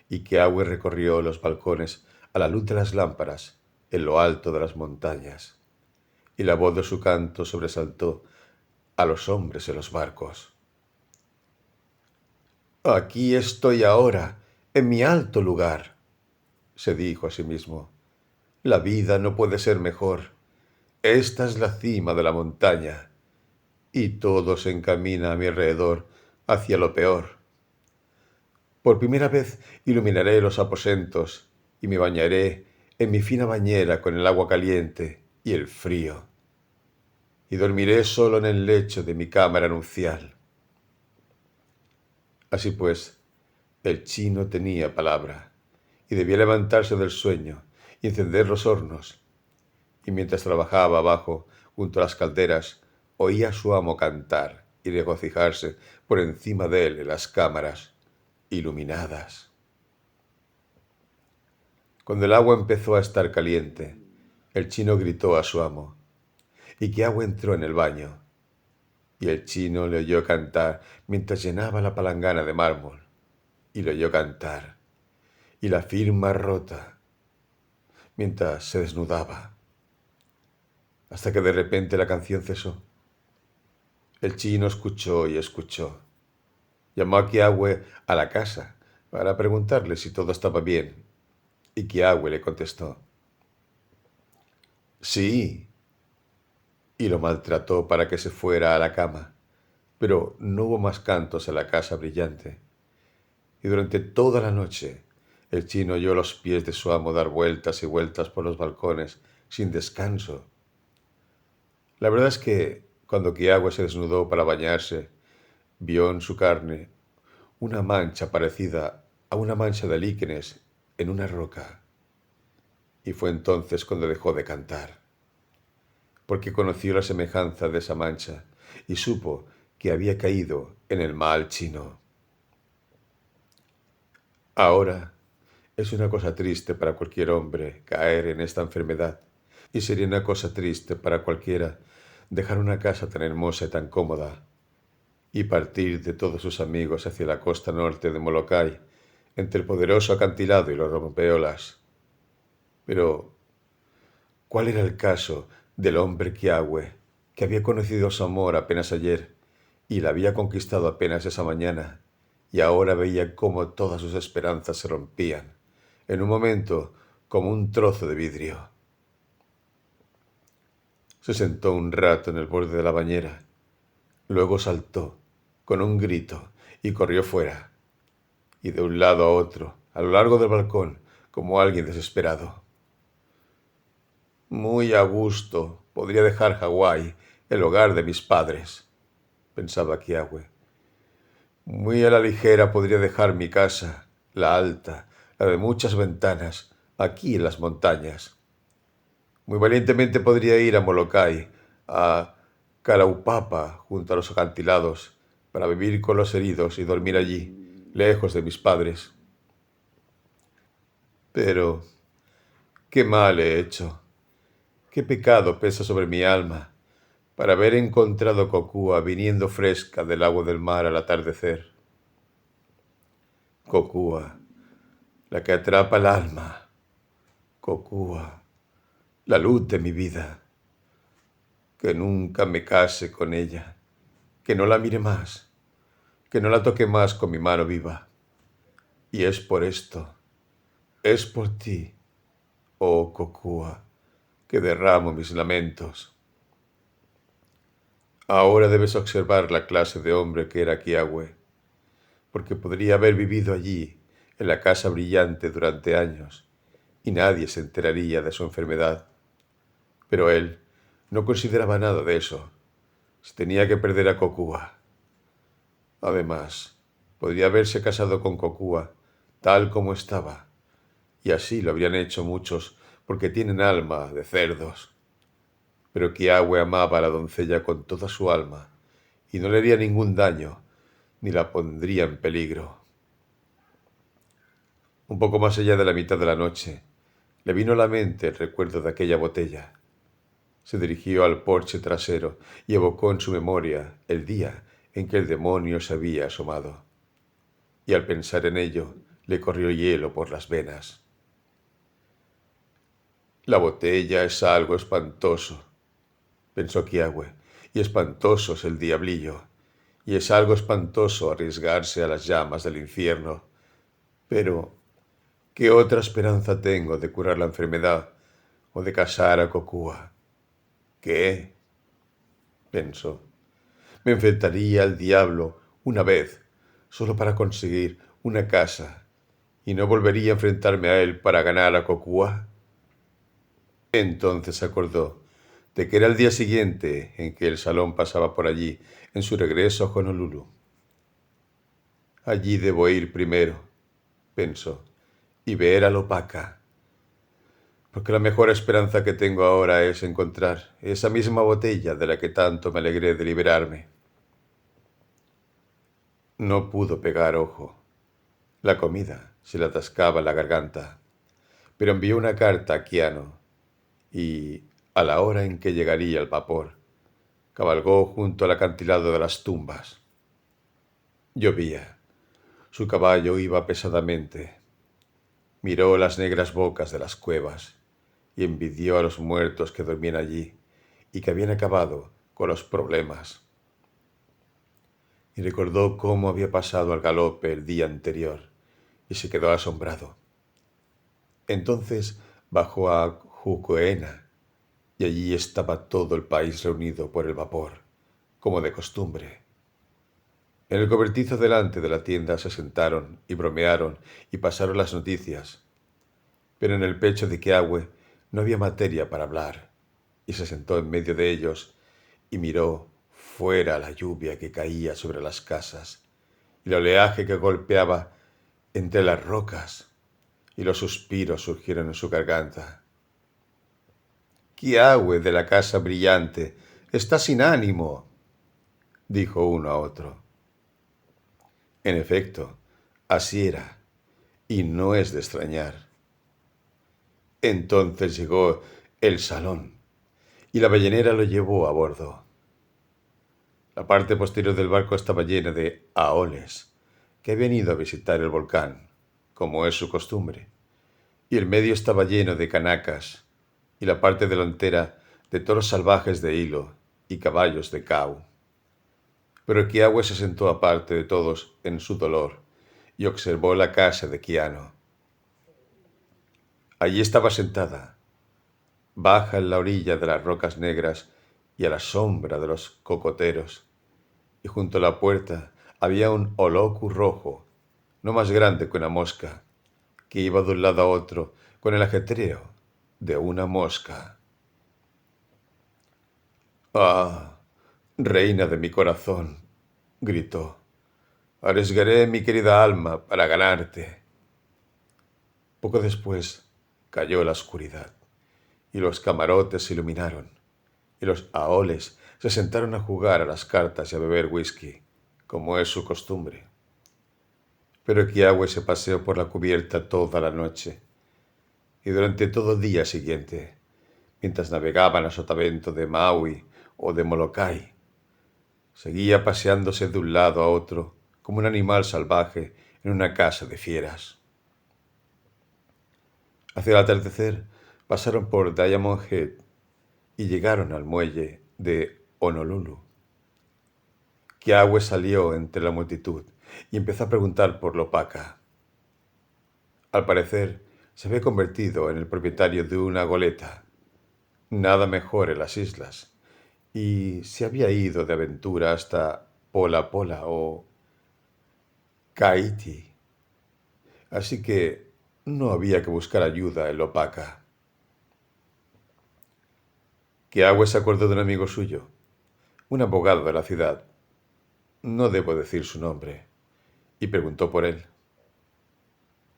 y Keawe recorrió los balcones a la luz de las lámparas en lo alto de las montañas, y la voz de su canto sobresaltó a los hombres en los barcos. «Aquí estoy ahora, en mi alto lugar», se dijo a sí mismo. «La vida no puede ser mejor. Esta es la cima de la montaña, y todo se encamina a mi alrededor hacia lo peor. Por primera vez iluminaré los aposentos y me bañaré en mi fina bañera con el agua caliente y el frío, y dormiré solo en el lecho de mi cámara nupcial». Así pues, el chino tenía palabra, y debía levantarse del sueño y encender los hornos, y mientras trabajaba abajo, junto a las calderas, oía a su amo cantar y regocijarse por encima de él en las cámaras iluminadas. Cuando el agua empezó a estar caliente, el chino gritó a su amo, y Keawe entró en el baño, y el chino le oyó cantar mientras llenaba la palangana de mármol, y le oyó cantar, y la firma rota, mientras se desnudaba, hasta que de repente la canción cesó. El chino escuchó y escuchó. Llamó a Keawe a la casa para preguntarle si todo estaba bien, y Keawe le contestó: «Sí», y lo maltrató para que se fuera a la cama, pero no hubo más cantos en la casa brillante, y durante toda la noche el chino oyó los pies de su amo dar vueltas y vueltas por los balcones sin descanso. La verdad es que cuando Keawe se desnudó para bañarse, vio en su carne una mancha parecida a una mancha de líquenes en una roca, y fue entonces cuando dejó de cantar, porque conoció la semejanza de esa mancha y supo que había caído en el mal chino. Ahora es una cosa triste para cualquier hombre caer en esta enfermedad, y sería una cosa triste para cualquiera dejar una casa tan hermosa y tan cómoda y partir de todos sus amigos hacia la costa norte de Molokai, entre el poderoso acantilado y los rompeolas. Pero, ¿cuál era el caso del hombre Keawe, que había conocido su amor apenas ayer y la había conquistado apenas esa mañana, y ahora veía cómo todas sus esperanzas se rompían, en un momento, como un trozo de vidrio? Se sentó un rato en el borde de la bañera, luego saltó con un grito y corrió fuera, y de un lado a otro, a lo largo del balcón, como alguien desesperado. «Muy a gusto podría dejar Hawái, el hogar de mis padres», pensaba Keawe. «Muy a la ligera podría dejar mi casa, la alta, la de muchas ventanas, aquí en las montañas. Muy valientemente podría ir a Molokai, a Kalaupapa, junto a los acantilados, para vivir con los heridos y dormir allí, lejos de mis padres. Pero, ¿qué mal he hecho? ¿Qué pecado pesa sobre mi alma para haber encontrado Kokua viniendo fresca del agua del mar al atardecer? Kokua, la que atrapa el alma. Kokua, la luz de mi vida. Que nunca me case con ella, que no la mire más, que no la toque más con mi mano viva. Y es por esto, es por ti, oh Kokua, que derramo mis lamentos. Ahora debes observar la clase de hombre que era Keawe, porque podría haber vivido allí, en la casa brillante, durante años, y nadie se enteraría de su enfermedad. Pero él no consideraba nada de eso. Se tenía que perder a Kokua. Además, podría haberse casado con Kokua, tal como estaba, y así lo habrían hecho muchos, porque tienen alma de cerdos. Pero Keawe amaba a la doncella con toda su alma, y no le haría ningún daño, ni la pondría en peligro. Un poco más allá de la mitad de la noche, le vino a la mente el recuerdo de aquella botella, Se dirigió al porche trasero y evocó en su memoria el día en que el demonio se había asomado. Y al pensar en ello, le corrió hielo por las venas. La botella es algo espantoso, pensó Kiawe, y espantoso es el diablillo, y es algo espantoso arriesgarse a las llamas del infierno. Pero, ¿qué otra esperanza tengo de curar la enfermedad o de casar a Kokua? ¿Qué? Pensó. Me enfrentaría al diablo una vez, solo para conseguir una casa, y no volvería a enfrentarme a él para ganar a Kokua. Entonces se acordó de que era el día siguiente en que el salón pasaba por allí en su regreso a Honolulu. Allí debo ir primero, pensó, y ver a Lopaka, porque la mejor esperanza que tengo ahora es encontrar esa misma botella de la que tanto me alegré de liberarme. No pudo pegar ojo. La comida se le atascaba en la garganta, pero envió una carta a Kiano y, a la hora en que llegaría el vapor, cabalgó junto al acantilado de las tumbas. Llovía. Su caballo iba pesadamente. Miró las negras bocas de las cuevas y envidió a los muertos que dormían allí y que habían acabado con los problemas. Y recordó cómo había pasado al galope el día anterior y se quedó asombrado. Entonces bajó a Jucoena y allí estaba todo el país reunido por el vapor, como de costumbre. En el cobertizo delante de la tienda se sentaron y bromearon y pasaron las noticias. Pero en el pecho de Kiawe no había materia para hablar, y se sentó en medio de ellos y miró fuera la lluvia que caía sobre las casas, y el oleaje que golpeaba entre las rocas, y los suspiros surgieron en su garganta. Kiawe de la casa brillante está sin ánimo, dijo uno a otro. En efecto, así era, y no es de extrañar. Entonces llegó el salón, y la ballenera lo llevó a bordo. La parte posterior del barco estaba llena de aoles, que habían ido a visitar el volcán, como es su costumbre, y el medio estaba lleno de canacas, y la parte delantera de toros salvajes de hilo y caballos de cau. Pero Kiawe se sentó aparte de todos en su dolor y observó la casa de Kiano. Allí estaba sentada, baja en la orilla de las rocas negras y a la sombra de los cocoteros, y junto a la puerta había un olocu rojo, no más grande que una mosca, que iba de un lado a otro con el ajetreo de una mosca. «Ah, reina de mi corazón», gritó, «arriesgaré mi querida alma para ganarte». Poco después cayó la oscuridad, y los camarotes se iluminaron, y los aoles se sentaron a jugar a las cartas y a beber whisky, como es su costumbre. Pero Kiawe se paseó por la cubierta toda la noche, y durante todo el día siguiente, mientras navegaban a sotavento de Maui o de Molokai, seguía paseándose de un lado a otro como un animal salvaje en una casa de fieras. Hacia el atardecer pasaron por Diamond Head y llegaron al muelle de Honolulu. Kiawe salió entre la multitud y empezó a preguntar por Lopaka. Al parecer, se había convertido en el propietario de una goleta, nada mejor en las islas, y se había ido de aventura hasta Pola Pola o Kaiti. Así que no había que buscar ayuda en Lopaka. Kiawe se acordó de un amigo suyo, un abogado de la ciudad, no debo decir su nombre, y preguntó por él.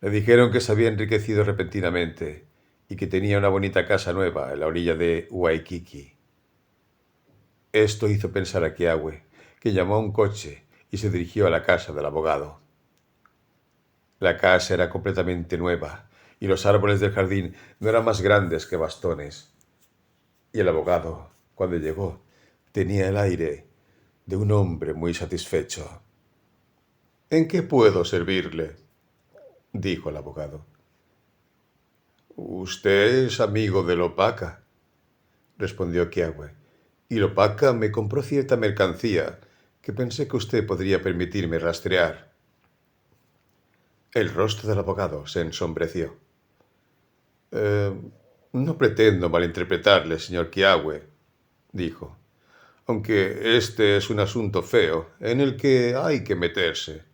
Le dijeron que se había enriquecido repentinamente y que tenía una bonita casa nueva en la orilla de Waikiki. Esto hizo pensar a Kiawe, que llamó a un coche y se dirigió a la casa del abogado. La casa era completamente nueva y los árboles del jardín no eran más grandes que bastones. Y el abogado, cuando llegó, tenía el aire de un hombre muy satisfecho. ¿En qué puedo servirle?, dijo el abogado. Usted es amigo de Lopaca, respondió Kiawe, y Lopaca me compró cierta mercancía que pensé que usted podría permitirme rastrear. El rostro del abogado se ensombreció. «Eh, no pretendo malinterpretarle, señor Kiawe», dijo, «aunque este es un asunto feo en el que hay que meterse.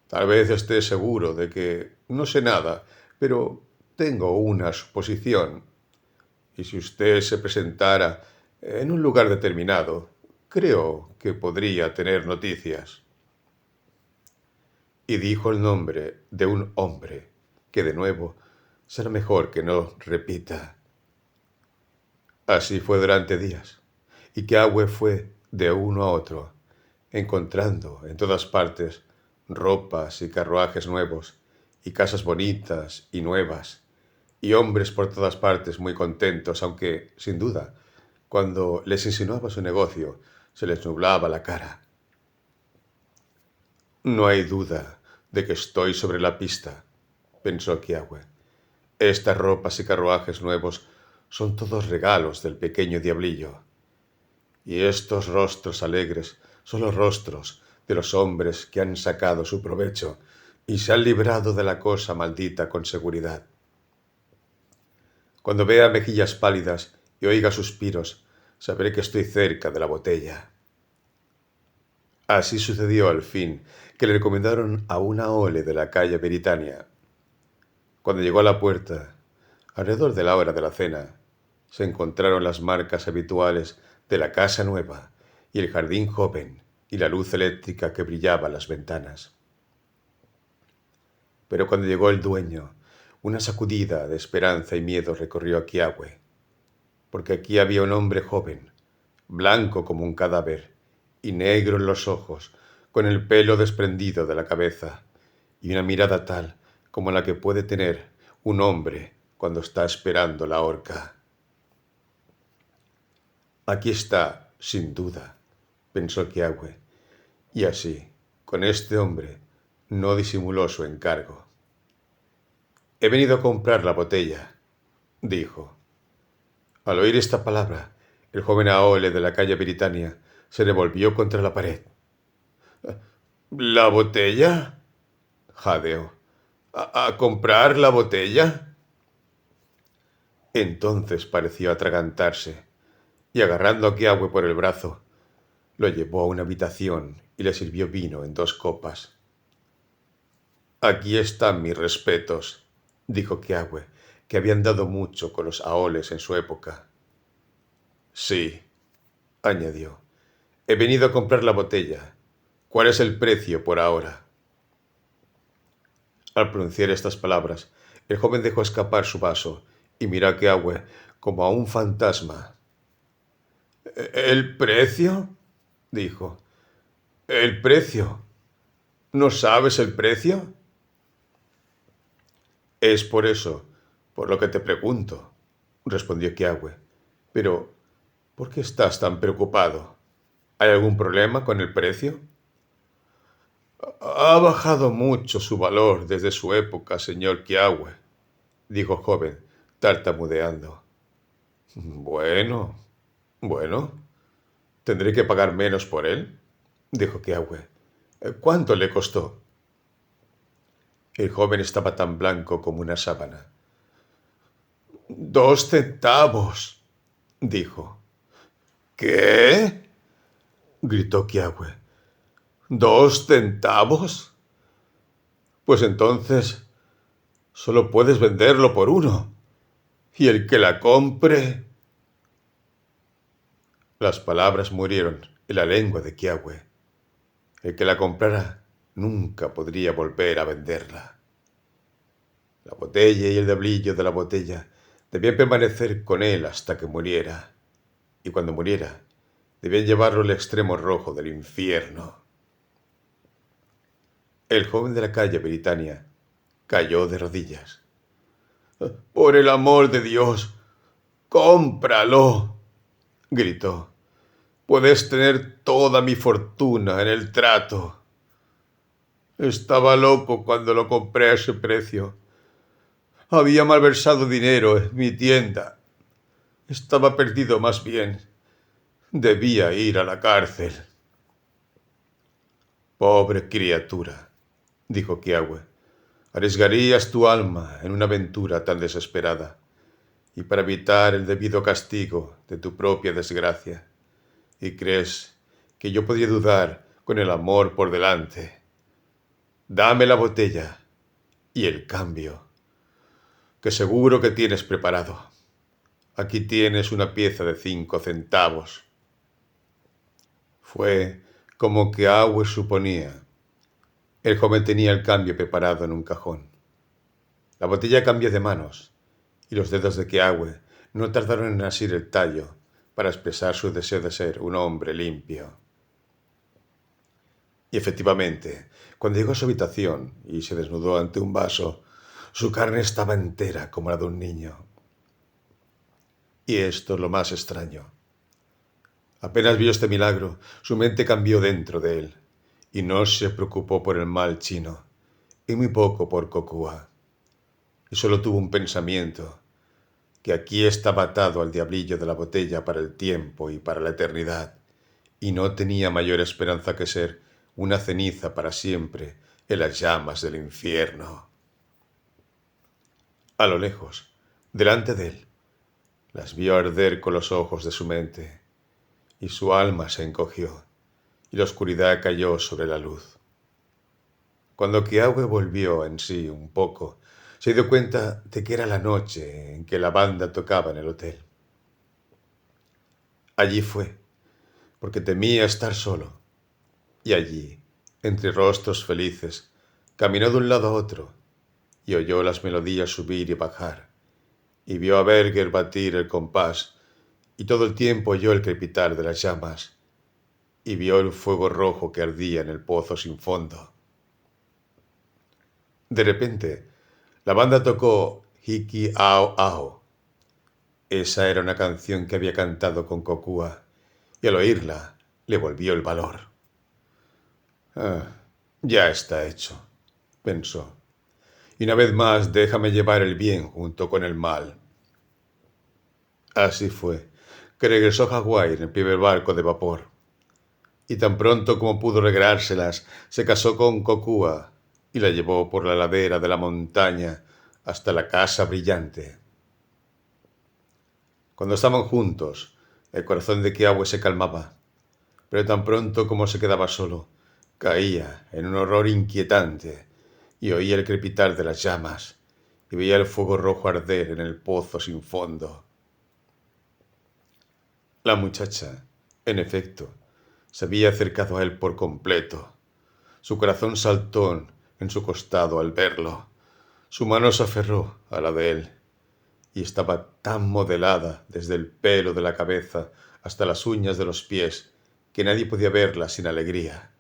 Tal vez esté seguro de que no sé nada, pero tengo una suposición. Y si usted se presentara en un lugar determinado, creo que podría tener noticias». Y dijo el nombre de un hombre que, de nuevo, será mejor que no repita. Así fue durante días, y Kiawe fue de uno a otro, encontrando en todas partes ropas y carruajes nuevos, y casas bonitas y nuevas, y hombres por todas partes muy contentos, aunque, sin duda, cuando les insinuaba su negocio, se les nublaba la cara. «No hay duda de que estoy sobre la pista», pensó Kiawe. «Estas ropas y carruajes nuevos son todos regalos del pequeño diablillo. Y estos rostros alegres son los rostros de los hombres que han sacado su provecho y se han librado de la cosa maldita con seguridad. Cuando vea mejillas pálidas y oiga suspiros, sabré que estoy cerca de la botella». Así sucedió al fin, que le recomendaron a una ole de la calle Beritania. Cuando llegó a la puerta, alrededor de la hora de la cena, se encontraron las marcas habituales de la casa nueva y el jardín joven y la luz eléctrica que brillaba en las ventanas. Pero cuando llegó el dueño, una sacudida de esperanza y miedo recorrió a Kiawe, porque aquí había un hombre joven, blanco como un cadáver y negro en los ojos, con el pelo desprendido de la cabeza y una mirada tal como la que puede tener un hombre cuando está esperando la horca. «Aquí está, sin duda», pensó Kiawe, y así, con este hombre, no disimuló su encargo. «He venido a comprar la botella», dijo. Al oír esta palabra, el joven Aole de la calle Britannia se revolvió contra la pared. «¿La botella?», jadeó. ¿A comprar la botella?». Entonces pareció atragantarse, y agarrando a Kiawe por el brazo, lo llevó a una habitación y le sirvió vino en 2 copas. «Aquí están mis respetos», dijo Kiawe, que había andado mucho con los Aoles en su época. «Sí», añadió, «he venido a comprar la botella. ¿Cuál es el precio por ahora?». Al pronunciar estas palabras, el joven dejó escapar su vaso y miró a Kiawe como a un fantasma. «¿El precio?», dijo. «¿El precio? ¿No sabes el precio?». «Es por eso, por lo que te pregunto», respondió Kiawe. «Pero, ¿por qué estás tan preocupado? ¿Hay algún problema con el precio?». «Ha bajado mucho su valor desde su época, señor Kiawe», dijo el joven, tartamudeando. Bueno, ¿tendré que pagar menos por él?», dijo Kiawe. «¿Cuánto le costó?». El joven estaba tan blanco como una sábana. «2 centavos», dijo. «¿Qué?», gritó Kiawe. «¿2 centavos? Pues entonces solo puedes venderlo por 1. ¿Y el que la compre?». Las palabras murieron en la lengua de Kiawe. El que la comprara nunca podría volver a venderla. La botella y el diablillo de la botella debían permanecer con él hasta que muriera. Y cuando muriera, debían llevarlo al extremo rojo del infierno. El joven de la calle Britannia cayó de rodillas. «Por el amor de Dios, ¡Cómpralo!, gritó. Puedes tener toda mi fortuna en el trato. Estaba loco cuando lo compré a ese precio. Había malversado dinero en mi tienda. Estaba perdido más bien. Debía ir a la cárcel. Pobre criatura, dijo Kiawe. Arriesgarías tu alma en una aventura tan desesperada, y para evitar el debido castigo de tu propia desgracia. ¿Y crees que yo podría dudar con el amor por delante? Dame la botella y el cambio, que seguro que tienes preparado. Aquí tienes una pieza de 5 centavos. Fue como Kiawe suponía. El joven tenía el cambio preparado en un cajón. La botella cambió de manos, y los dedos de Kiawe no tardaron en asir el tallo para expresar su deseo de ser un hombre limpio. Y efectivamente, cuando llegó a su habitación y se desnudó ante un vaso, su carne estaba entera como la de un niño. Y esto es lo más extraño. Apenas vio este milagro, su mente cambió dentro de él, y no se preocupó por el mal chino, y muy poco por Kokua. Y solo tuvo un pensamiento, que aquí estaba atado al diablillo de la botella para el tiempo y para la eternidad, y no tenía mayor esperanza que ser una ceniza para siempre en las llamas del infierno. A lo lejos, delante de él, las vio arder con los ojos de su mente, y su alma se encogió, y la oscuridad cayó sobre la luz. Cuando Kiawe volvió en sí un poco, se dio cuenta de que era la noche en que la banda tocaba en el hotel. Allí fue, porque temía estar solo, y allí, entre rostros felices, caminó de un lado a otro, y oyó las melodías subir y bajar, y vio a Berger batir el compás, y todo el tiempo oyó el crepitar de las llamas, y vio el fuego rojo que ardía en el pozo sin fondo. De repente, la banda tocó Hiki Ao Ao. Esa era una canción que había cantado con Kokua, y al oírla le volvió el valor. Ya está hecho, pensó, y una vez más déjame llevar el bien junto con el mal. Así fue, que regresó a Hawái en el primer barco de vapor, y tan pronto como pudo regalárselas, se casó con Kokua y la llevó por la ladera de la montaña hasta la casa brillante. Cuando estaban juntos, el corazón de Kiawe se calmaba, pero tan pronto como se quedaba solo, caía en un horror inquietante y oía el crepitar de las llamas y veía el fuego rojo arder en el pozo sin fondo. La muchacha, en efecto, se había acercado a él por completo. Su corazón saltó en su costado al verlo. Su mano se aferró a la de él, y estaba tan modelada desde el pelo de la cabeza hasta las uñas de los pies que nadie podía verla sin alegría.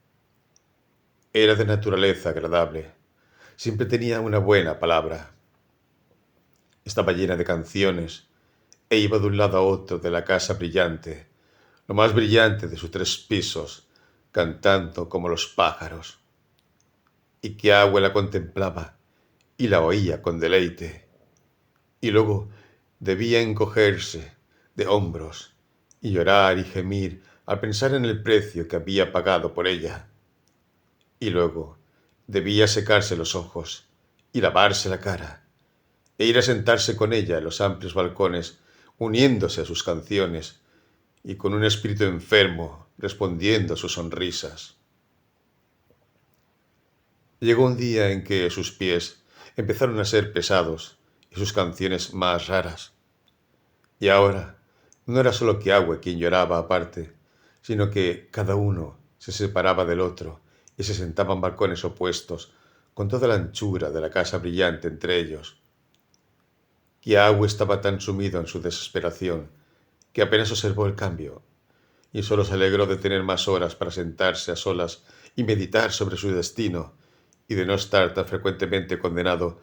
Era de naturaleza agradable. Siempre tenía una buena palabra. Estaba llena de canciones e iba de un lado a otro de la casa brillante, lo más brillante de sus 3 pisos, cantando como los pájaros. Y Kiawe la contemplaba y la oía con deleite. Y luego debía encogerse de hombros y llorar y gemir al pensar en el precio que había pagado por ella. Y luego debía secarse los ojos y lavarse la cara, e ir a sentarse con ella en los amplios balcones, uniéndose a sus canciones, y con un espíritu enfermo respondiendo a sus sonrisas. Llegó un día en que sus pies empezaron a ser pesados y sus canciones más raras. Y ahora no era solo Kiawe quien lloraba aparte, sino que cada uno se separaba del otro y se sentaba en balcones opuestos, con toda la anchura de la casa brillante entre ellos. Kiawe estaba tan sumido en su desesperación que apenas observó el cambio, y solo se alegró de tener más horas para sentarse a solas y meditar sobre su destino, y de no estar tan frecuentemente condenado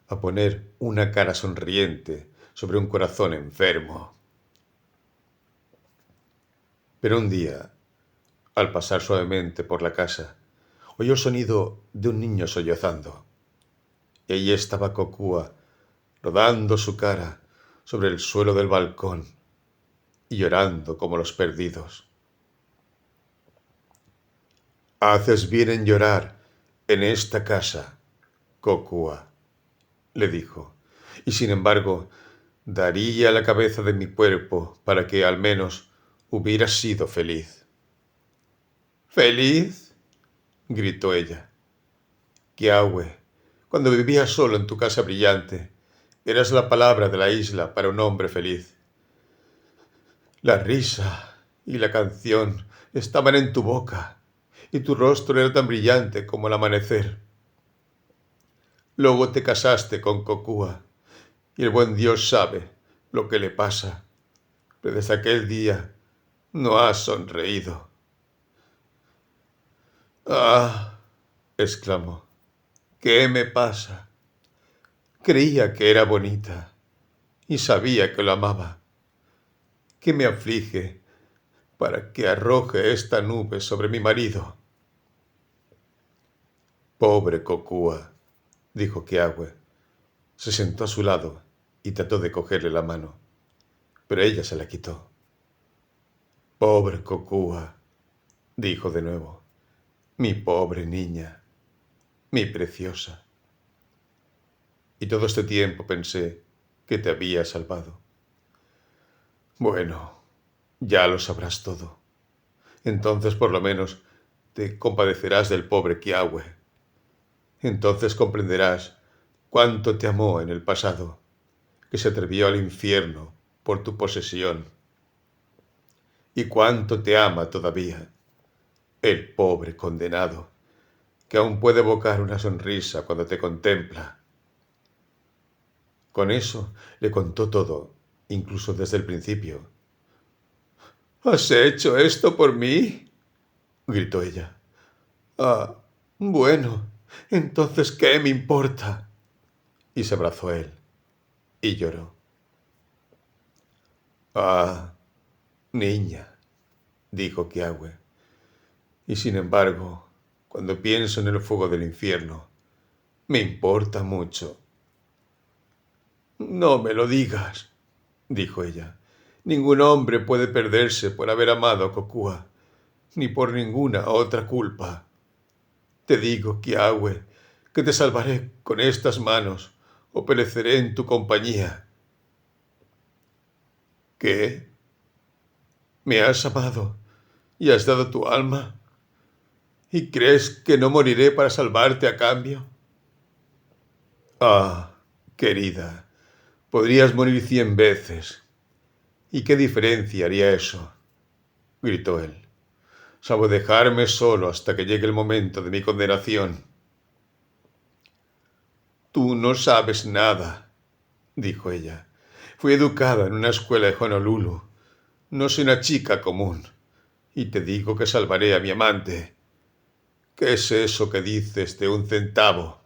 a poner una cara sonriente sobre un corazón enfermo. Pero un día, al pasar suavemente por la casa, oyó el sonido de un niño sollozando. Y allí estaba Cocúa, rodando su cara sobre el suelo del balcón y llorando como los perdidos. «Haces bien en llorar en esta casa, Cocúa», le dijo, «y sin embargo daría la cabeza de mi cuerpo para que al menos hubieras sido feliz». «¿Feliz?», gritó ella. «Kiawe, cuando vivías solo en tu casa brillante, eras la palabra de la isla para un hombre feliz. La risa y la canción estaban en tu boca, y tu rostro era tan brillante como el amanecer. Luego te casaste con Cocúa, y el buen Dios sabe lo que le pasa, pero desde aquel día no has sonreído». «Ah», exclamó, «¿qué me pasa? Creía que era bonita y sabía que lo amaba. ¿Qué me aflige para que arroje esta nube sobre mi marido?» «Pobre Cocúa», dijo Kiawe. Se sentó a su lado y trató de cogerle la mano, pero ella se la quitó. «Pobre Cocúa», dijo de nuevo, «mi pobre niña, mi preciosa. Y todo este tiempo pensé que te había salvado». «Bueno, ya lo sabrás todo. Entonces por lo menos te compadecerás del pobre Kiawe. Entonces comprenderás cuánto te amó en el pasado, que se atrevió al infierno por tu posesión. Y cuánto te ama todavía, el pobre condenado, que aún puede evocar una sonrisa cuando te contempla». Con eso le contó todo, incluso desde el principio. «¿Has hecho esto por mí?», gritó ella. «Ah, bueno, entonces ¿qué me importa?». Y se abrazó a él y lloró. «Ah, niña», dijo Kiawe, «y sin embargo, cuando pienso en el fuego del infierno, me importa mucho». «No me lo digas», dijo ella. «Ningún hombre puede perderse por haber amado a Cocúa, ni por ninguna otra culpa. Te digo, Kiawe, que te salvaré con estas manos o pereceré en tu compañía». «¿Qué? ¿Me has amado y has dado tu alma? ¿Y crees que no moriré para salvarte a cambio?». «Ah, querida, podrías morir 100 veces. ¿Y qué diferencia haría eso?», gritó él, «salvo dejarme solo hasta que llegue el momento de mi condenación». «Tú no sabes nada», dijo ella. «Fui educada en una escuela de Honolulu. No soy una chica común. Y te digo que salvaré a mi amante. ¿Qué es eso que dices de 1 centavo?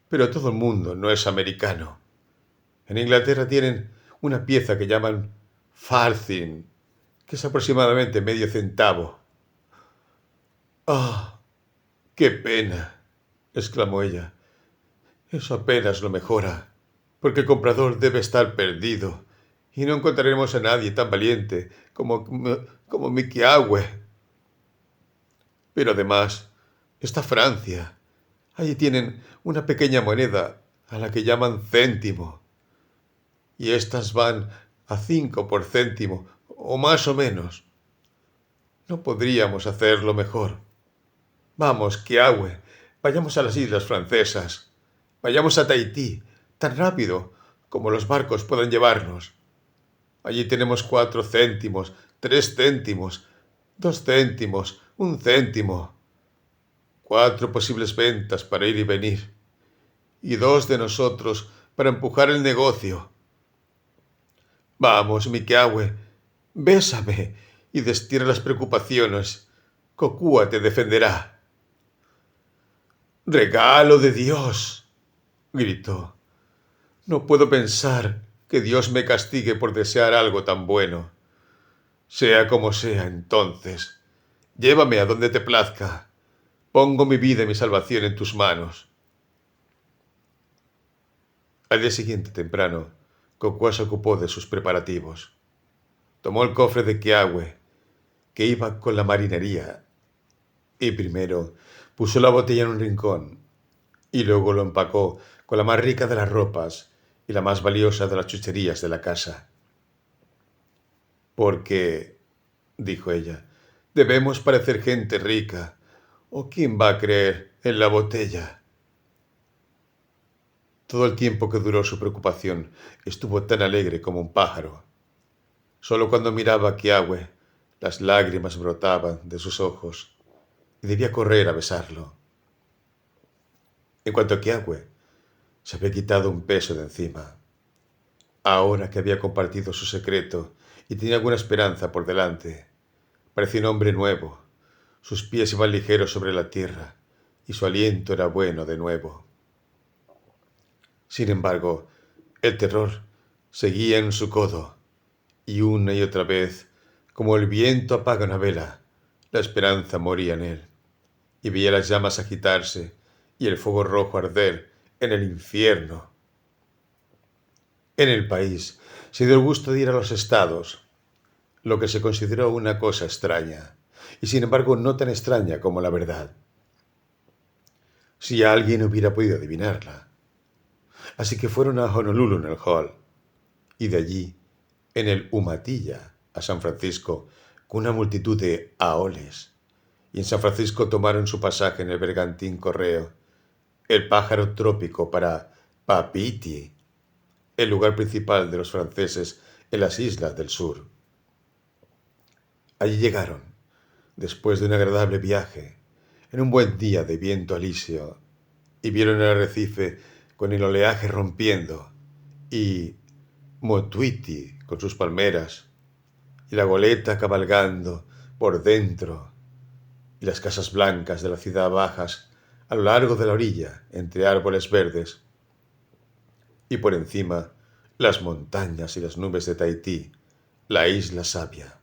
Pero todo el mundo no es americano. En Inglaterra tienen una pieza que llaman farthing, que es aproximadamente medio centavo». «¡Ah, qué pena!», exclamó ella. «Eso apenas lo mejora, porque el comprador debe estar perdido y no encontraremos a nadie tan valiente como mi Kiawe. Pero además está Francia. Allí tienen una pequeña moneda a la que llaman céntimo, y estas van a 5 por céntimo, o más o menos. No podríamos hacerlo mejor. Vamos, Kiawe, vayamos a las islas francesas. Vayamos a Tahití, tan rápido como los barcos puedan llevarnos. Allí tenemos 4 céntimos, 3 céntimos, 2 céntimos, 1 céntimo. 4 posibles ventas para ir y venir. Y 2 de nosotros para empujar el negocio. Vamos, mi Kiawe, bésame y destierra las preocupaciones. Cocúa te defenderá». «¡Regalo de Dios!», gritó. «No puedo pensar que Dios me castigue por desear algo tan bueno. Sea como sea, entonces, llévame a donde te plazca. Pongo mi vida y mi salvación en tus manos. Al día siguiente, temprano, Kokua se ocupó de sus preparativos. Tomó el cofre de Kiawe, que iba con la marinería, y primero puso la botella en un rincón, y luego lo empacó con la más rica de las ropas y la más valiosa de las chucherías de la casa. Porque, dijo ella, debemos parecer gente rica, o quién va a creer en la botella. Todo el tiempo que duró su preocupación estuvo tan alegre como un pájaro. Solo cuando miraba a Kiawe, las lágrimas brotaban de sus ojos y debía correr a besarlo. En cuanto a Kiawe, se había quitado un peso de encima. Ahora que había compartido su secreto y tenía alguna esperanza por delante, parecía un hombre nuevo. Sus pies iban ligeros sobre la tierra y su aliento era bueno de nuevo. Sin embargo, el terror seguía en su codo y una y otra vez, como el viento apaga una vela, la esperanza moría en él y veía las llamas agitarse y el fuego rojo arder en el infierno. En el país se dio el gusto de ir a los estados, lo que se consideró una cosa extraña, y sin embargo no tan extraña como la verdad, si alguien hubiera podido adivinarla. Así que fueron a Honolulu en el Hall, y de allí, en el Umatilla, a San Francisco, con una multitud de aoles, y en San Francisco tomaron su pasaje en el bergantín Correo, el pájaro trópico para Papeete, el lugar principal de los franceses en las islas del sur. Allí llegaron, después de un agradable viaje, en un buen día de viento alisio, y vieron el arrecife con el oleaje rompiendo, y Motuiti con sus palmeras, y la goleta cabalgando por dentro, y las casas blancas de la ciudad bajas a lo largo de la orilla, entre árboles verdes, y por encima las montañas y las nubes de Tahití, la isla sabia.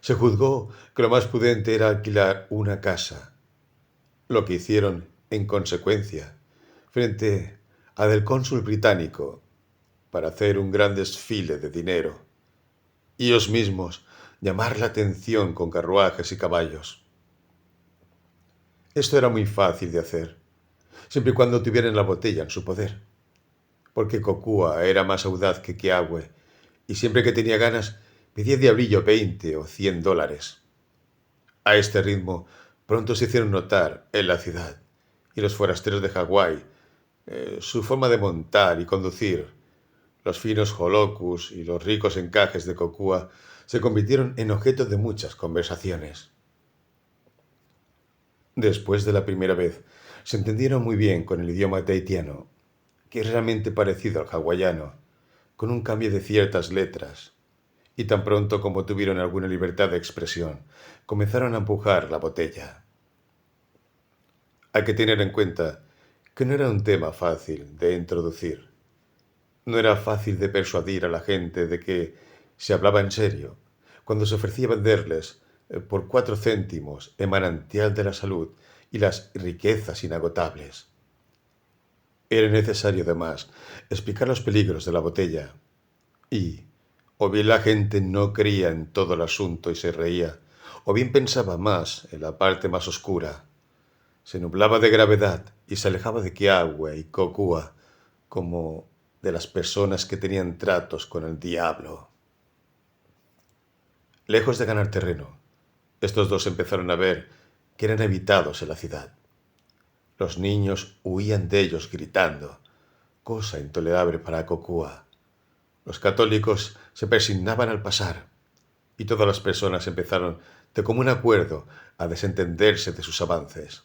Se juzgó que lo más prudente era alquilar una casa, lo que hicieron en consecuencia, frente a del cónsul británico, para hacer un gran desfile de dinero, y ellos mismos llamar la atención con carruajes y caballos. Esto era muy fácil de hacer, siempre y cuando tuvieran la botella en su poder, porque Kokua era más audaz que Kiawe, y siempre que tenía ganas pedía diablillo 20 o $100. A este ritmo pronto se hicieron notar en la ciudad, y los forasteros de Hawái, su forma de montar y conducir, los finos holokus y los ricos encajes de Kokua se convirtieron en objeto de muchas conversaciones. Después de la primera vez, se entendieron muy bien con el idioma tahitiano, que es realmente parecido al hawaiano, con un cambio de ciertas letras, y tan pronto como tuvieron alguna libertad de expresión, comenzaron a empujar la botella. Hay que tener en cuenta que no era un tema fácil de introducir. No era fácil de persuadir a la gente de que se hablaba en serio cuando se ofrecía venderles por 4 céntimos el manantial de la salud y las riquezas inagotables. Era necesario, además, explicar los peligros de la botella y, o bien la gente no creía en todo el asunto y se reía, o bien pensaba más en la parte más oscura. Se nublaba de gravedad y se alejaba de Kiawe y Kokua como de las personas que tenían tratos con el diablo. Lejos de ganar terreno, estos dos empezaron a ver que eran evitados en la ciudad. Los niños huían de ellos gritando, cosa intolerable para Kokua. Los católicos se persignaban al pasar, y todas las personas empezaron de común acuerdo a desentenderse de sus avances.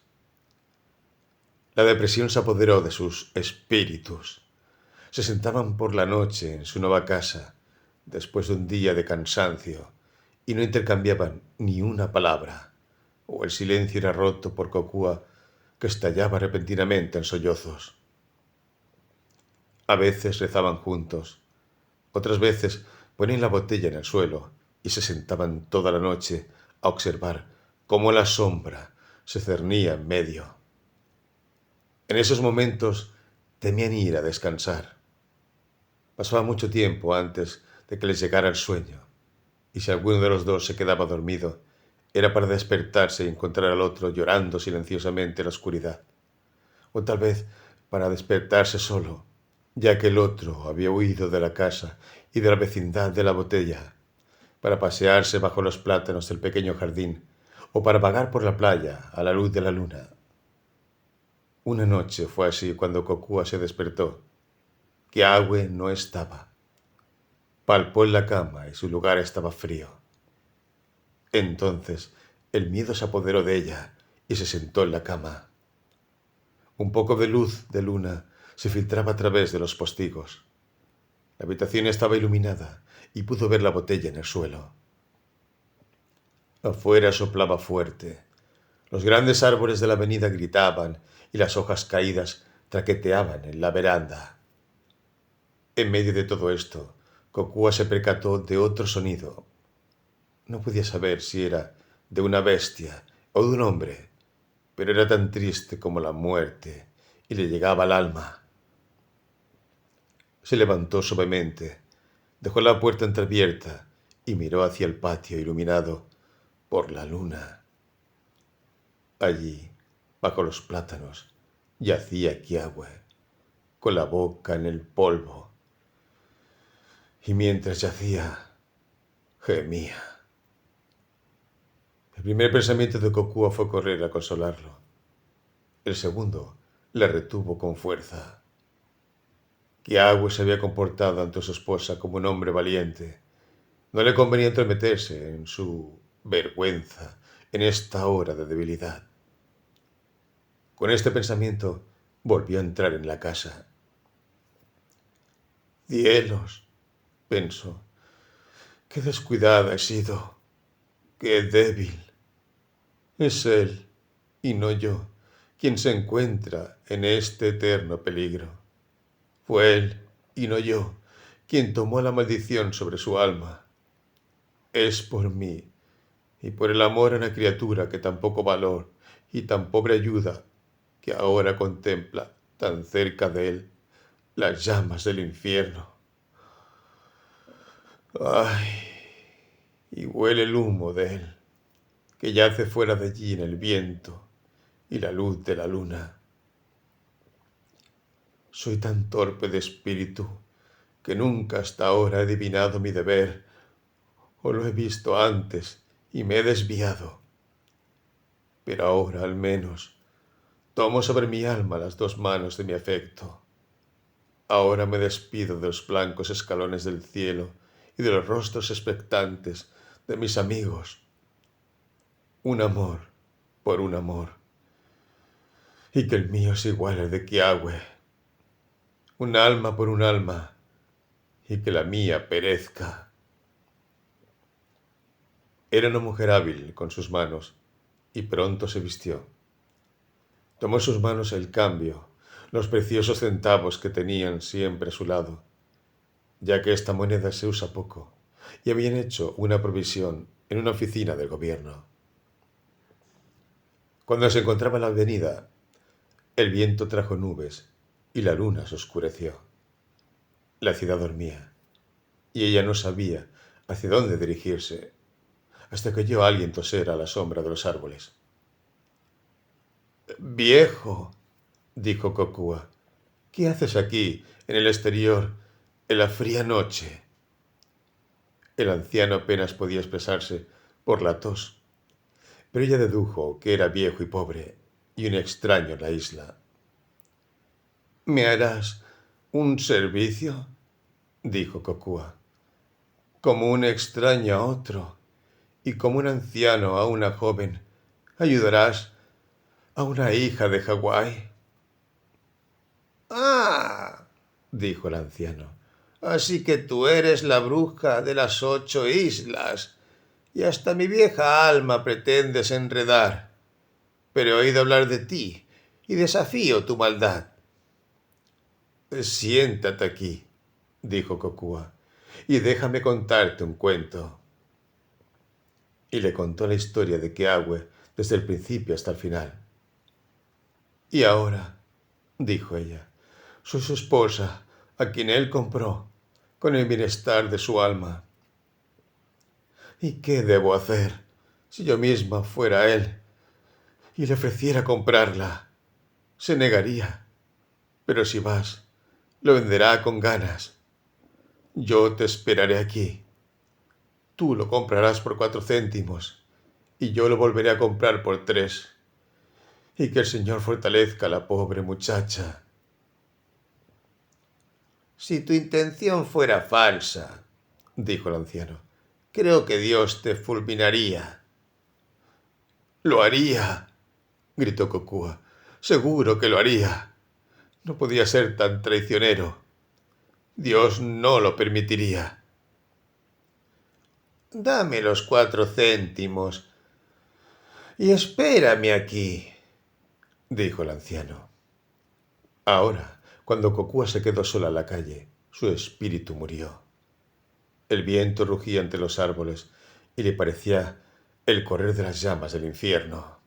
La depresión se apoderó de sus espíritus. Se sentaban por la noche en su nueva casa, después de un día de cansancio, y no intercambiaban ni una palabra, o el silencio era roto por Kokua, que estallaba repentinamente en sollozos. A veces rezaban juntos, otras veces ponían la botella en el suelo y se sentaban toda la noche a observar cómo la sombra se cernía en medio. En esos momentos temían ir a descansar. Pasaba mucho tiempo antes de que les llegara el sueño, y si alguno de los dos se quedaba dormido, era para despertarse y encontrar al otro llorando silenciosamente en la oscuridad, o tal vez para despertarse solo, ya que el otro había huido de la casa y de la vecindad de la botella, para pasearse bajo los plátanos del pequeño jardín, o para vagar por la playa a la luz de la luna. Una noche fue así cuando Kokua se despertó. Kiawe no estaba. Palpó en la cama y su lugar estaba frío. Entonces el miedo se apoderó de ella y se sentó en la cama. Un poco de luz de luna se filtraba a través de los postigos. La habitación estaba iluminada y pudo ver la botella en el suelo. Afuera soplaba fuerte. Los grandes árboles de la avenida gritaban y las hojas caídas traqueteaban en la veranda. En medio de todo esto, Kokua se percató de otro sonido. No podía saber si era de una bestia o de un hombre, pero era tan triste como la muerte y le llegaba al alma. Se levantó suavemente, dejó la puerta entreabierta y miró hacia el patio iluminado por la luna. Allí, bajo los plátanos, yacía Kiawe, con la boca en el polvo. Y mientras yacía, gemía. El primer pensamiento de Kokua fue correr a consolarlo. El segundo le retuvo con fuerza. Kiawe se había comportado ante su esposa como un hombre valiente. No le convenía entrometerse en su vergüenza en esta hora de debilidad. Con este pensamiento volvió a entrar en la casa. «Cielos», pensó, «qué descuidada he sido, qué débil. Es él, y no yo, quien se encuentra en este eterno peligro. Fue él, y no yo, quien tomó la maldición sobre su alma. Es por mí, y por el amor a una criatura que tan poco valor y tan pobre ayuda, que ahora contempla tan cerca de él las llamas del infierno. Ay, y huele el humo de él, que yace fuera de allí en el viento y la luz de la luna. Soy tan torpe de espíritu que nunca hasta ahora he adivinado mi deber, o lo he visto antes y me he desviado. Pero ahora, al menos, tomo sobre mi alma las dos manos de mi afecto. Ahora me despido de los blancos escalones del cielo y de los rostros expectantes de mis amigos. Un amor por un amor, y que el mío es igual al de Kiawe. Un alma por un alma, y que la mía perezca. Era una mujer hábil con sus manos, y pronto se vistió. Tomó en sus manos el cambio, los preciosos centavos que tenían siempre a su lado, ya que esta moneda se usa poco, y habían hecho una provisión en una oficina del gobierno. Cuando se encontraba en la avenida, el viento trajo nubes y la luna se oscureció. La ciudad dormía, y ella no sabía hacia dónde dirigirse, hasta que oyó a alguien toser a la sombra de los árboles. «Viejo», dijo Kokua, «¿qué haces aquí, en el exterior, en la fría noche?» El anciano apenas podía expresarse por la tos, pero ella dedujo que era viejo y pobre, y un extraño en la isla. «¿Me harás un servicio?», dijo Kokua. «Como un extraño a otro, y como un anciano a una joven, ¿ayudarás a una hija de Hawái?» «Ah», dijo el anciano, «así que tú eres la bruja de las 8 islas, y hasta mi vieja alma pretendes enredar. Pero he oído hablar de ti, y desafío tu maldad». «Siéntate aquí», dijo Kokua, «y déjame contarte un cuento. y le contó la historia de Keawe desde el principio hasta el final. «Y ahora», dijo ella, «soy su esposa, a quien él compró, con el bienestar de su alma. ¿Y qué debo hacer si yo misma fuera él y le ofreciera comprarla? Se negaría, pero si vas, lo venderá con ganas. Yo te esperaré aquí. Tú lo comprarás por 4 céntimos y yo lo volveré a comprar por 3. Y que el Señor fortalezca a la pobre muchacha». «Si tu intención fuera falsa», dijo el anciano, «creo que Dios te fulminaría». «Lo haría», gritó Cocúa. «Seguro que lo haría. No podía ser tan traicionero. Dios no lo permitiría». «Dame los 4 céntimos y espérame aquí», dijo el anciano. Ahora, cuando Cocúa se quedó sola en la calle, su espíritu murió. El viento rugía entre los árboles y le parecía el correr de las llamas del infierno.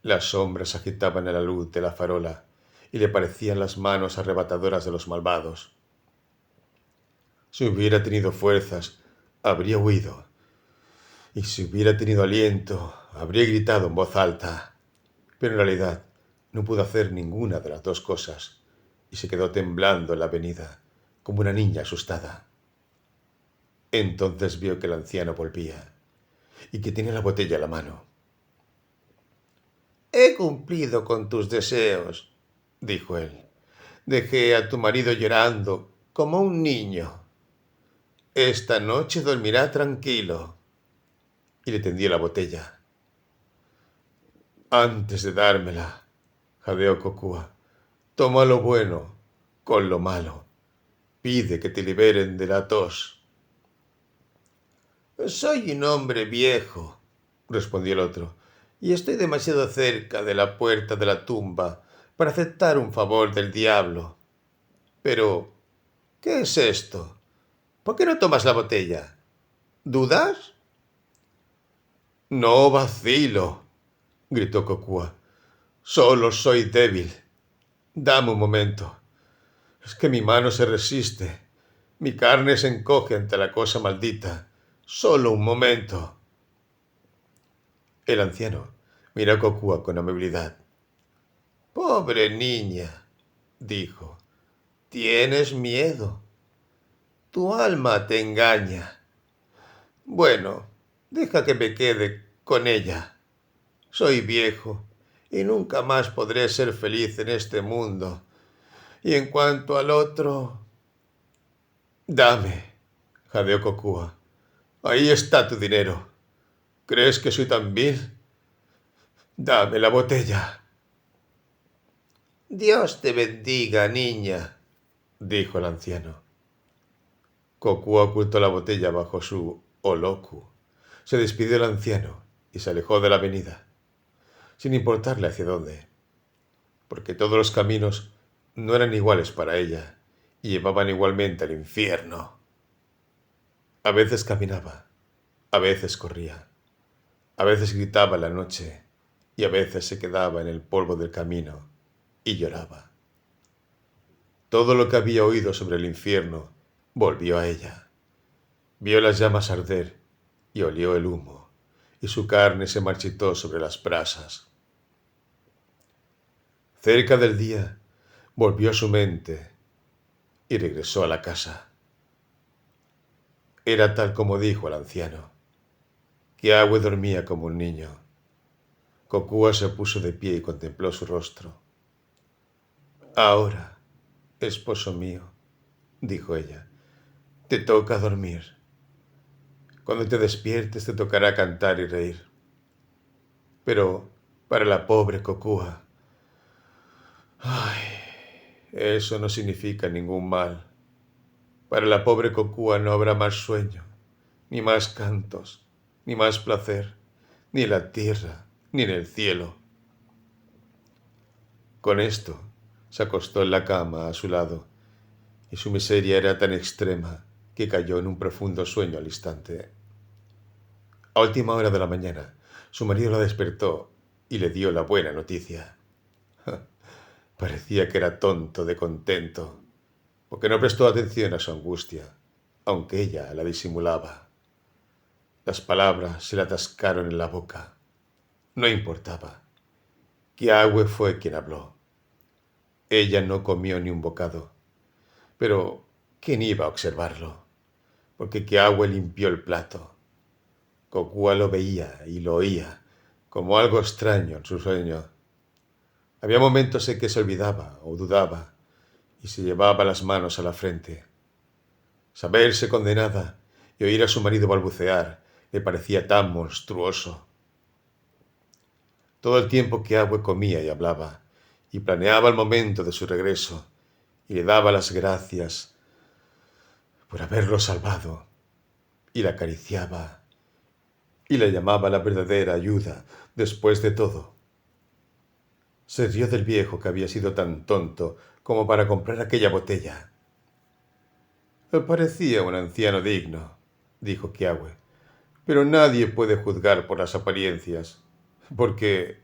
Las sombras agitaban a la luz de la farola y le parecían las manos arrebatadoras de los malvados. Si hubiera tenido fuerzas, habría huido. Y si hubiera tenido aliento, habría gritado en voz alta. Pero en realidad no pudo hacer ninguna de las dos cosas y se quedó temblando en la avenida, como una niña asustada. Entonces vio que el anciano volvía y que tenía la botella en la mano. «He cumplido con tus deseos», dijo él. «Dejé a tu marido llorando como un niño. Esta noche dormirá tranquilo». Y le tendió la botella. «Antes de dármela», jadeó Cocúa, «toma lo bueno con lo malo. Pide que te liberen de la tos». «Soy un hombre viejo», respondió el otro, «y estoy demasiado cerca de la puerta de la tumba para aceptar un favor del diablo. Pero, ¿qué es esto? ¿Por qué no tomas la botella? ¿Dudas?» «No vacilo», gritó Cocúa. «Solo soy débil. Dame un momento. Es que mi mano se resiste. Mi carne se encoge ante la cosa maldita. Solo un momento». El anciano miró a Cocúa con amabilidad. «Pobre niña», dijo, «tienes miedo. Tu alma te engaña. Bueno, deja que me quede con ella. Soy viejo y nunca más podré ser feliz en este mundo. Y en cuanto al otro...» «Dame», jadeó Cocúa. «Ahí está tu dinero. ¿Crees que soy tan vil? Dame la botella». «Dios te bendiga, niña», dijo el anciano. Cocúa ocultó la botella bajo su holoku. Se despidió del anciano y se alejó de la avenida, sin importarle hacia dónde, porque todos los caminos no eran iguales para ella y llevaban igualmente al infierno. A veces caminaba, a veces corría, a veces gritaba en la noche y a veces se quedaba en el polvo del camino y lloraba. Todo lo que había oído sobre el infierno volvió a ella. Vio las llamas arder y olió el humo, y su carne se marchitó sobre las brasas. Cerca del día volvió su mente y regresó a la casa. Era tal como dijo el anciano. Keawe dormía como un niño. Cocúa se puso de pie y contempló su rostro. «Ahora, esposo mío», dijo ella, «te toca dormir. Cuando te despiertes te tocará cantar y reír. Pero para la pobre Cocúa, eso no significa ningún mal. Para la pobre Cocúa no habrá más sueño, ni más cantos, ni más placer, ni en la tierra, ni en el cielo». Con esto se acostó en la cama a su lado, y su miseria era tan extrema que cayó en un profundo sueño al instante. A última hora de la mañana, su marido la despertó y le dio la buena noticia. Parecía que era tonto de contento, porque no prestó atención a su angustia, aunque ella la disimulaba. Las palabras se le atascaron en la boca. No importaba. Kiawe fue quien habló. Ella no comió ni un bocado. Pero, ¿quién iba a observarlo? Porque Kiawe limpió el plato. Kokua lo veía y lo oía, como algo extraño en su sueño. Había momentos en que se olvidaba o dudaba y se llevaba las manos a la frente. Saberse condenada y oír a su marido balbucear le parecía tan monstruoso. Todo el tiempo que Abue comía y hablaba, y planeaba el momento de su regreso, y le daba las gracias por haberlo salvado, y la acariciaba, y la llamaba la verdadera ayuda después de todo. Se rió del viejo que había sido tan tonto como para comprar aquella botella. Parecía un anciano digno, dijo Kiawe, pero nadie puede juzgar por las apariencias, porque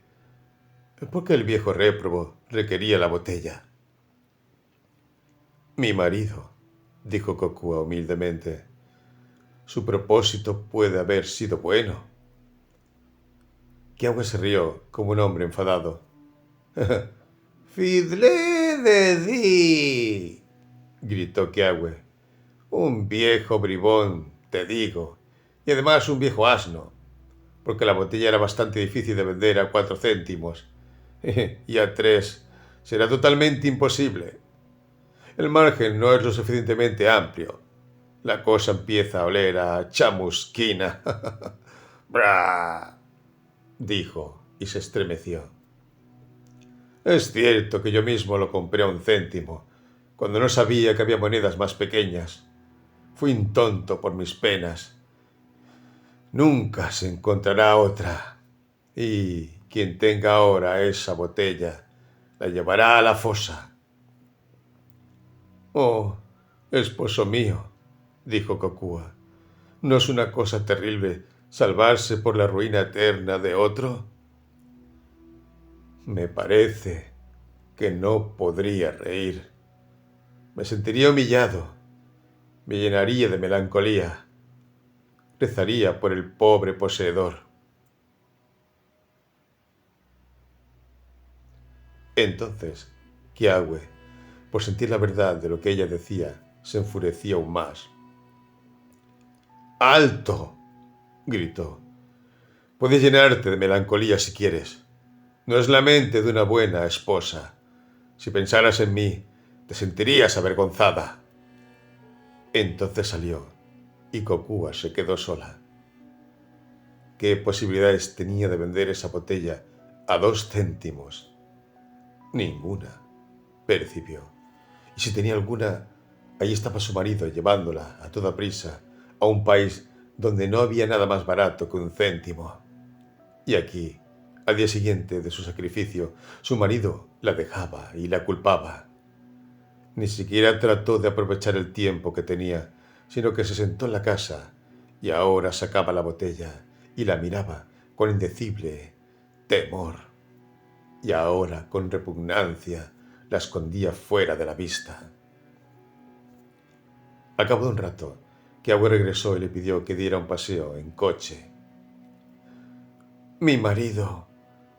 el viejo réprobo requería la botella. Mi marido, dijo Kokua humildemente. Su propósito puede haber sido bueno. Kiawe se rió como un hombre enfadado. ¡Fidlé de di! Gritó Kiawe. Un viejo bribón, te digo, y además un viejo asno, porque la botella era bastante difícil de vender a 4 céntimos, y a 3 será totalmente imposible. El margen no es lo suficientemente amplio. La cosa empieza a oler a chamusquina. ¡Bra! Dijo y se estremeció. Es cierto que yo mismo lo compré a 1 céntimo, cuando no sabía que había monedas más pequeñas. Fui un tonto por mis penas. Nunca se encontrará otra. Y quien tenga ahora esa botella, la llevará a la fosa. Oh, esposo mío, dijo Kokua, ¿no es una cosa terrible salvarse por la ruina eterna de otro? Me parece que no podría reír. Me sentiría humillado. Me llenaría de melancolía. Rezaría por el pobre poseedor. Entonces, Kiawe, por sentir la verdad de lo que ella decía, se enfureció aún más. ¡Alto! Gritó. Puedes llenarte de melancolía si quieres. No es la mente de una buena esposa. Si pensaras en mí, te sentirías avergonzada. Entonces salió, y Kokua se quedó sola. ¿Qué posibilidades tenía de vender esa botella a 2 céntimos? Ninguna, percibió. Y si tenía alguna, ahí estaba su marido llevándola a toda prisa a un país donde no había nada más barato que 1 céntimo. Y aquí, al día siguiente de su sacrificio, su marido la dejaba y la culpaba. Ni siquiera trató de aprovechar el tiempo que tenía, sino que se sentó en la casa y ahora sacaba la botella y la miraba con indecible temor. Y ahora, con repugnancia, la escondía fuera de la vista. Al cabo de un rato, Kiawe regresó y le pidió que diera un paseo en coche. Mi marido,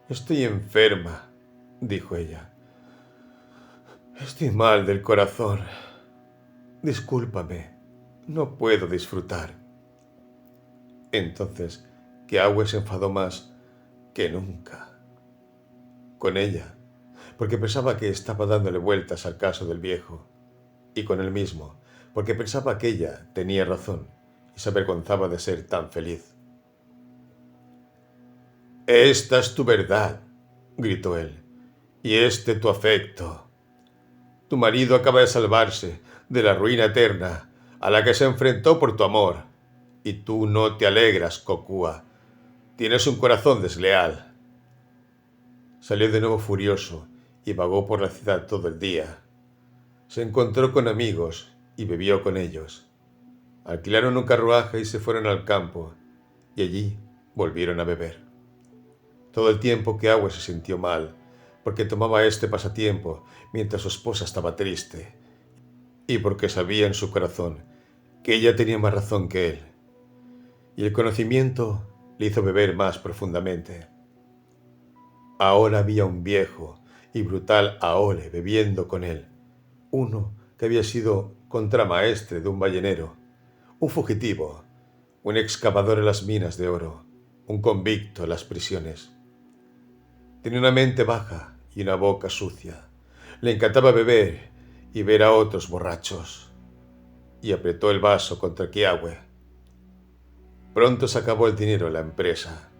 estoy enferma, dijo ella. Estoy mal del corazón. Discúlpame, no puedo disfrutar. Entonces, Kiawe se enfadó más que nunca con ella, porque pensaba que estaba dándole vueltas al caso del viejo, y con él mismo, porque pensaba que ella tenía razón y se avergonzaba de ser tan feliz. Esta es tu verdad, gritó él, y este tu afecto. Tu marido acaba de salvarse de la ruina eterna a la que se enfrentó por tu amor, y tú no te alegras, Kokua. Tienes un corazón desleal. Salió de nuevo furioso y vagó por la ciudad todo el día. Se encontró con amigos y bebió con ellos. Alquilaron un carruaje y se fueron al campo, y allí volvieron a beber. Todo el tiempo Keawe se sintió mal, porque tomaba este pasatiempo mientras su esposa estaba triste, y porque sabía en su corazón que ella tenía más razón que él, y el conocimiento le hizo beber más profundamente. Ahora había un viejo y brutal Aole bebiendo con él, uno que había sido contramaestre de un ballenero, un fugitivo, un excavador en las minas de oro, un convicto en las prisiones. Tenía una mente baja y una boca sucia. Le encantaba beber y ver a otros borrachos. Y apretó el vaso contra Keawe. Pronto se acabó el dinero en la empresa.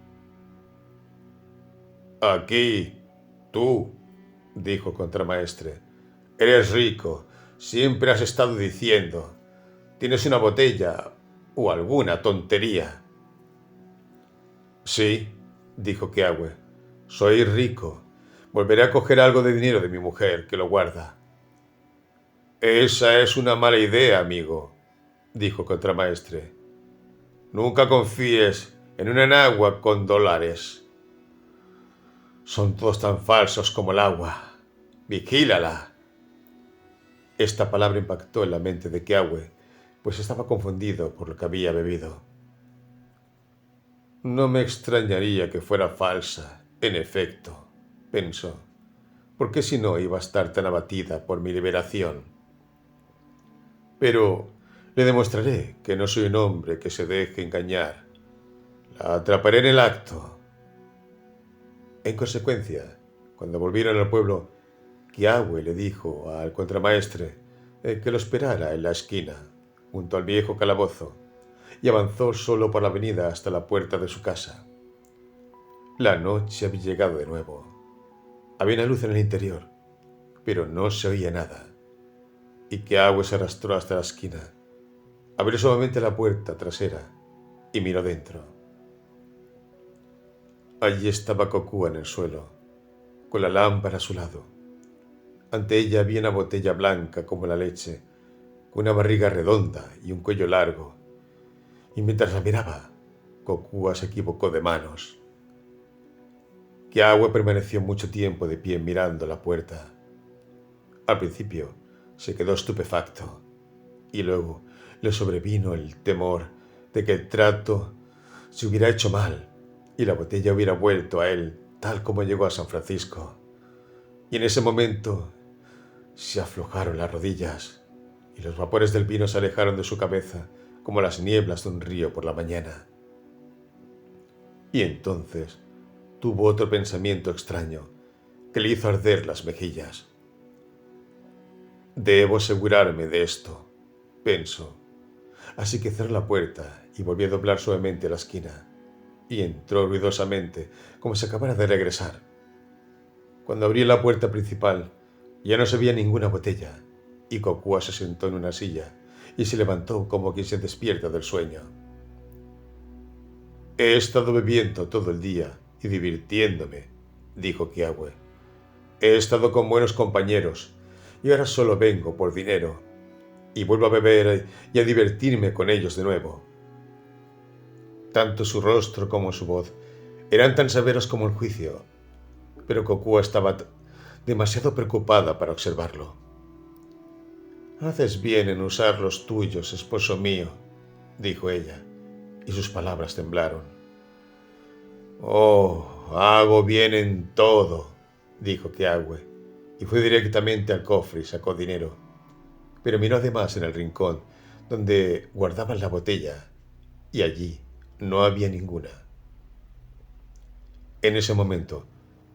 Aquí, tú, dijo contramaestre, eres rico, siempre has estado diciendo. ¿Tienes una botella o alguna tontería? Sí, dijo Keawe, soy rico. Volveré a coger algo de dinero de mi mujer, que lo guarda. Esa es una mala idea, amigo, dijo contramaestre. Nunca confíes en una enagua con dólares. Son todos tan falsos como el agua. Vigílala. Esta palabra impactó en la mente de Keawe, pues estaba confundido por lo que había bebido. No me extrañaría que fuera falsa, en efecto, pensó, porque si no iba a estar tan abatida por mi liberación. Pero le demostraré que no soy un hombre que se deje engañar. La atraparé en el acto. En consecuencia, cuando volvieron al pueblo, Keawe le dijo al contramaestre que lo esperara en la esquina, junto al viejo calabozo, y avanzó solo por la avenida hasta la puerta de su casa. La noche había llegado de nuevo. Había una luz en el interior, pero no se oía nada, y Keawe se arrastró hasta la esquina. Abrió suavemente la puerta trasera y miró dentro. Allí estaba Kokua en el suelo, con la lámpara a su lado. Ante ella había una botella blanca como la leche, con una barriga redonda y un cuello largo. Y mientras la miraba, Kokua se equivocó de manos. Keawe permaneció mucho tiempo de pie mirando la puerta. Al principio se quedó estupefacto, y luego le sobrevino el temor de que el trato se hubiera hecho mal y la botella hubiera vuelto a él tal como llegó a San Francisco. Y en ese momento se aflojaron las rodillas y los vapores del vino se alejaron de su cabeza como las nieblas de un río por la mañana. Y entonces tuvo otro pensamiento extraño que le hizo arder las mejillas. Debo asegurarme de esto, pensó. Así que cerró la puerta y volvió a doblar suavemente la esquina. Y entró ruidosamente, como si acabara de regresar. Cuando abrió la puerta principal, ya no se veía ninguna botella, y Kokua se sentó en una silla y se levantó como quien se despierta del sueño. He estado bebiendo todo el día y divirtiéndome, dijo Keawe. He estado con buenos compañeros y ahora solo vengo por dinero, y vuelvo a beber y a divertirme con ellos de nuevo. Tanto su rostro como su voz eran tan severos como el juicio, pero Kokua estaba demasiado preocupada para observarlo. Haces bien en usar los tuyos, esposo mío, dijo ella, y sus palabras temblaron. Oh, hago bien en todo, dijo Keawe, y fue directamente al cofre y sacó dinero, pero miró además en el rincón donde guardaban la botella, y allí no había ninguna. En ese momento,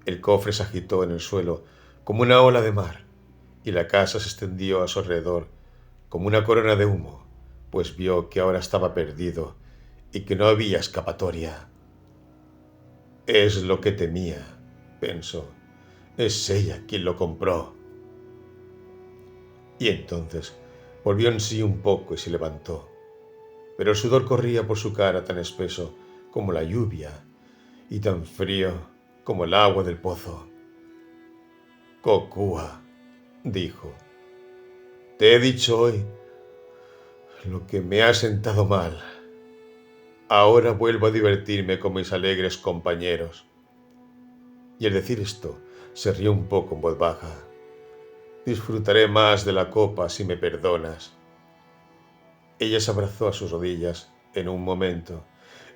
el cofre se agitó en el suelo como una ola de mar, y la casa se extendió a su alrededor como una corona de humo, pues vio que ahora estaba perdido y que no había escapatoria. Es lo que temía, pensó. Es ella quien lo compró. Y entonces volvió en sí un poco y se levantó, pero el sudor corría por su cara tan espeso como la lluvia y tan frío como el agua del pozo. Kokua, dijo, te he dicho hoy lo que me ha sentado mal. Ahora vuelvo a divertirme con mis alegres compañeros. Y al decir esto, se rió un poco en voz baja. Disfrutaré más de la copa si me perdonas. Ella se abrazó a sus rodillas en un momento.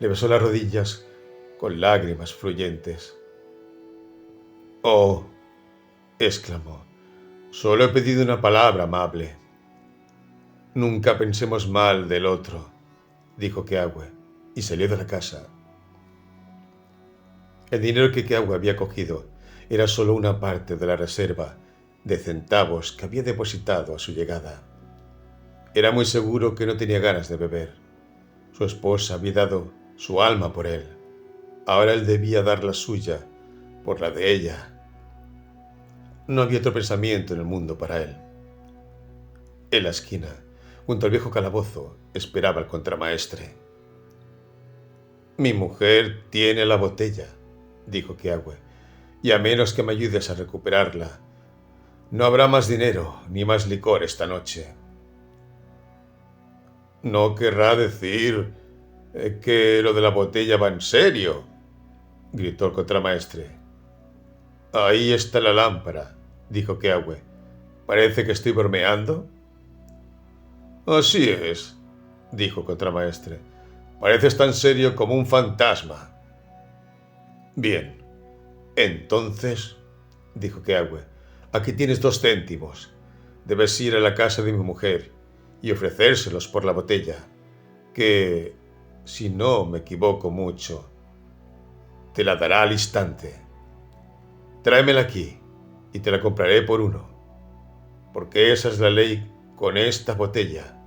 Le besó las rodillas con lágrimas fluyentes. «Oh», exclamó, «solo he pedido una palabra amable». «Nunca pensemos mal del otro», dijo Keawe, y salió de la casa. El dinero que Keawe había cogido era solo una parte de la reserva de centavos que había depositado a su llegada. Era muy seguro que no tenía ganas de beber. Su esposa había dado su alma por él. Ahora él debía dar la suya por la de ella. No había otro pensamiento en el mundo para él. En la esquina, junto al viejo calabozo, esperaba el contramaestre. «Mi mujer tiene la botella», dijo Keawe, «y a menos que me ayudes a recuperarla, no habrá más dinero ni más licor esta noche». «No querrá decir que lo de la botella va en serio», gritó el contramaestre. «Ahí está la lámpara», dijo Keawe. «¿Parece que estoy bromeando?» «Así es», dijo el contramaestre. «Pareces tan serio como un fantasma». «Bien, entonces», dijo Keawe, «aquí tienes 2 céntimos. Debes ir a la casa de mi mujer y ofrecérselos por la botella, que, si no me equivoco mucho, te la dará al instante. Tráemela aquí y te la compraré por 1, porque esa es la ley con esta botella,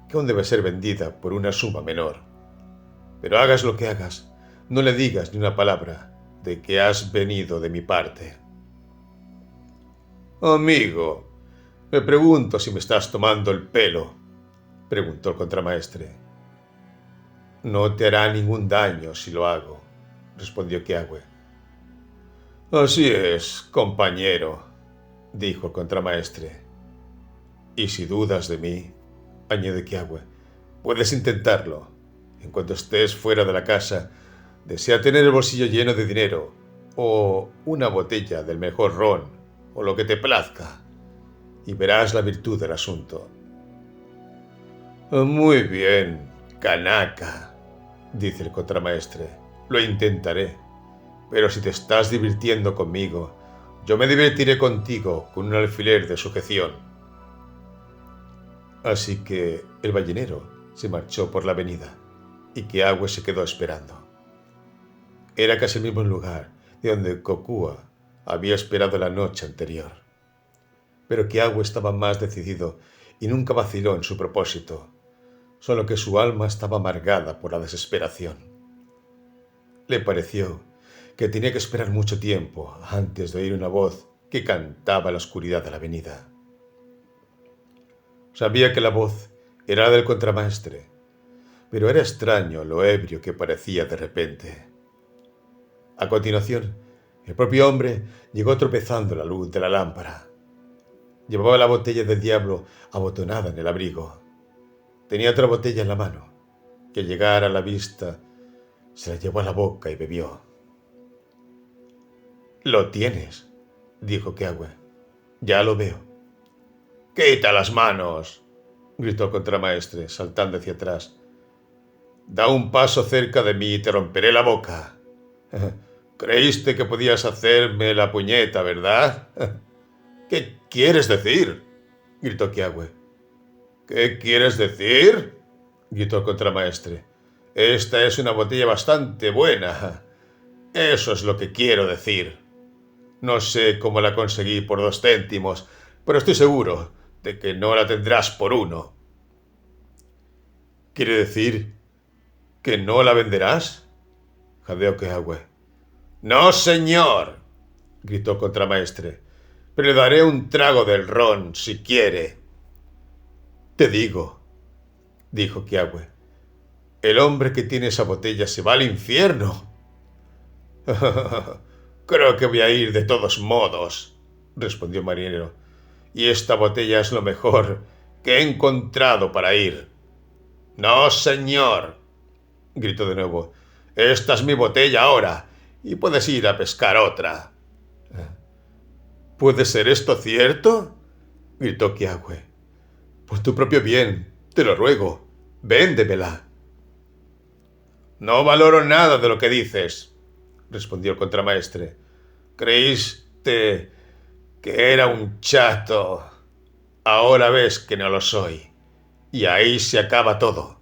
que aún debe ser vendida por una suma menor. Pero hagas lo que hagas, no le digas ni una palabra de que has venido de mi parte». «Amigo, me pregunto si me estás tomando el pelo», preguntó el contramaestre. «No te hará ningún daño si lo hago», respondió Keawe. «Así es, compañero», dijo el contramaestre. «Y si dudas de mí», añadió Keawe, «puedes intentarlo. En cuanto estés fuera de la casa, desea tener el bolsillo lleno de dinero, o una botella del mejor ron, o lo que te plazca, y verás la virtud del asunto». «Muy bien, canaca», dice el contramaestre, «lo intentaré. Pero si te estás divirtiendo conmigo, yo me divertiré contigo con un alfiler de sujeción». Así que el ballenero se marchó por la avenida y Keawe se quedó esperando. Era casi el mismo lugar de donde Kokua había esperado la noche anterior. Pero Keawe estaba más decidido y nunca vaciló en su propósito, solo que su alma estaba amargada por la desesperación. Le pareció que tenía que esperar mucho tiempo antes de oír una voz que cantaba en la oscuridad de la avenida. Sabía que la voz era la del contramaestre, pero era extraño lo ebrio que parecía de repente. A continuación, el propio hombre llegó tropezando en la luz de la lámpara. Llevaba la botella del diablo abotonada en el abrigo. Tenía otra botella en la mano, que al llegar a la vista se la llevó a la boca y bebió. «Lo tienes», dijo Keawe. «Ya lo veo». «¡Quita las manos!», gritó el contramaestre, saltando hacia atrás. «Da un paso cerca de mí y te romperé la boca. Creíste que podías hacerme la puñeta, ¿verdad? ¿Qué quieres decir?», gritó Keawe. «¿Qué quieres decir?», gritó el contramaestre. «Esta es una botella bastante buena. Eso es lo que quiero decir. No sé cómo la conseguí por 2 céntimos, pero estoy seguro de que no la tendrás por 1. «¿Quiere decir que no la venderás?», jadeó Keawe. «No, señor», gritó el contramaestre, «pero le daré un trago del ron si quiere». «Te digo», dijo Keawe, «el hombre que tiene esa botella se va al infierno». «Creo que voy a ir de todos modos», respondió el marinero, «y esta botella es lo mejor que he encontrado para ir». «No, señor». gritó de nuevo. Esta es mi botella ahora, y puedes ir a pescar otra. ¿Puede ser esto cierto? Gritó Kiawe. Por tu propio bien, te lo ruego, véndemela. No valoro nada de lo que dices, respondió el contramaestre. Creíste que era un chato. Ahora ves que no lo soy. Y ahí se acaba todo.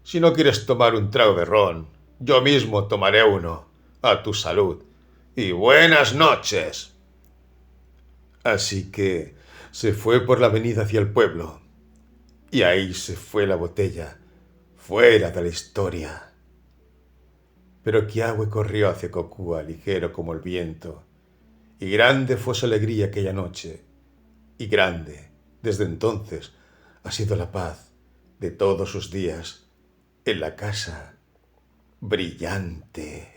Si no quieres tomar un trago de ron, yo mismo tomaré uno. A tu salud. Y buenas noches. Así que se fue por la avenida hacia el pueblo. Y ahí se fue la botella, fuera de la historia. Pero Kiawe corrió hacia Kokua, ligero como el viento, y grande fue su alegría aquella noche, y grande, desde entonces, ha sido la paz de todos sus días en la casa brillante.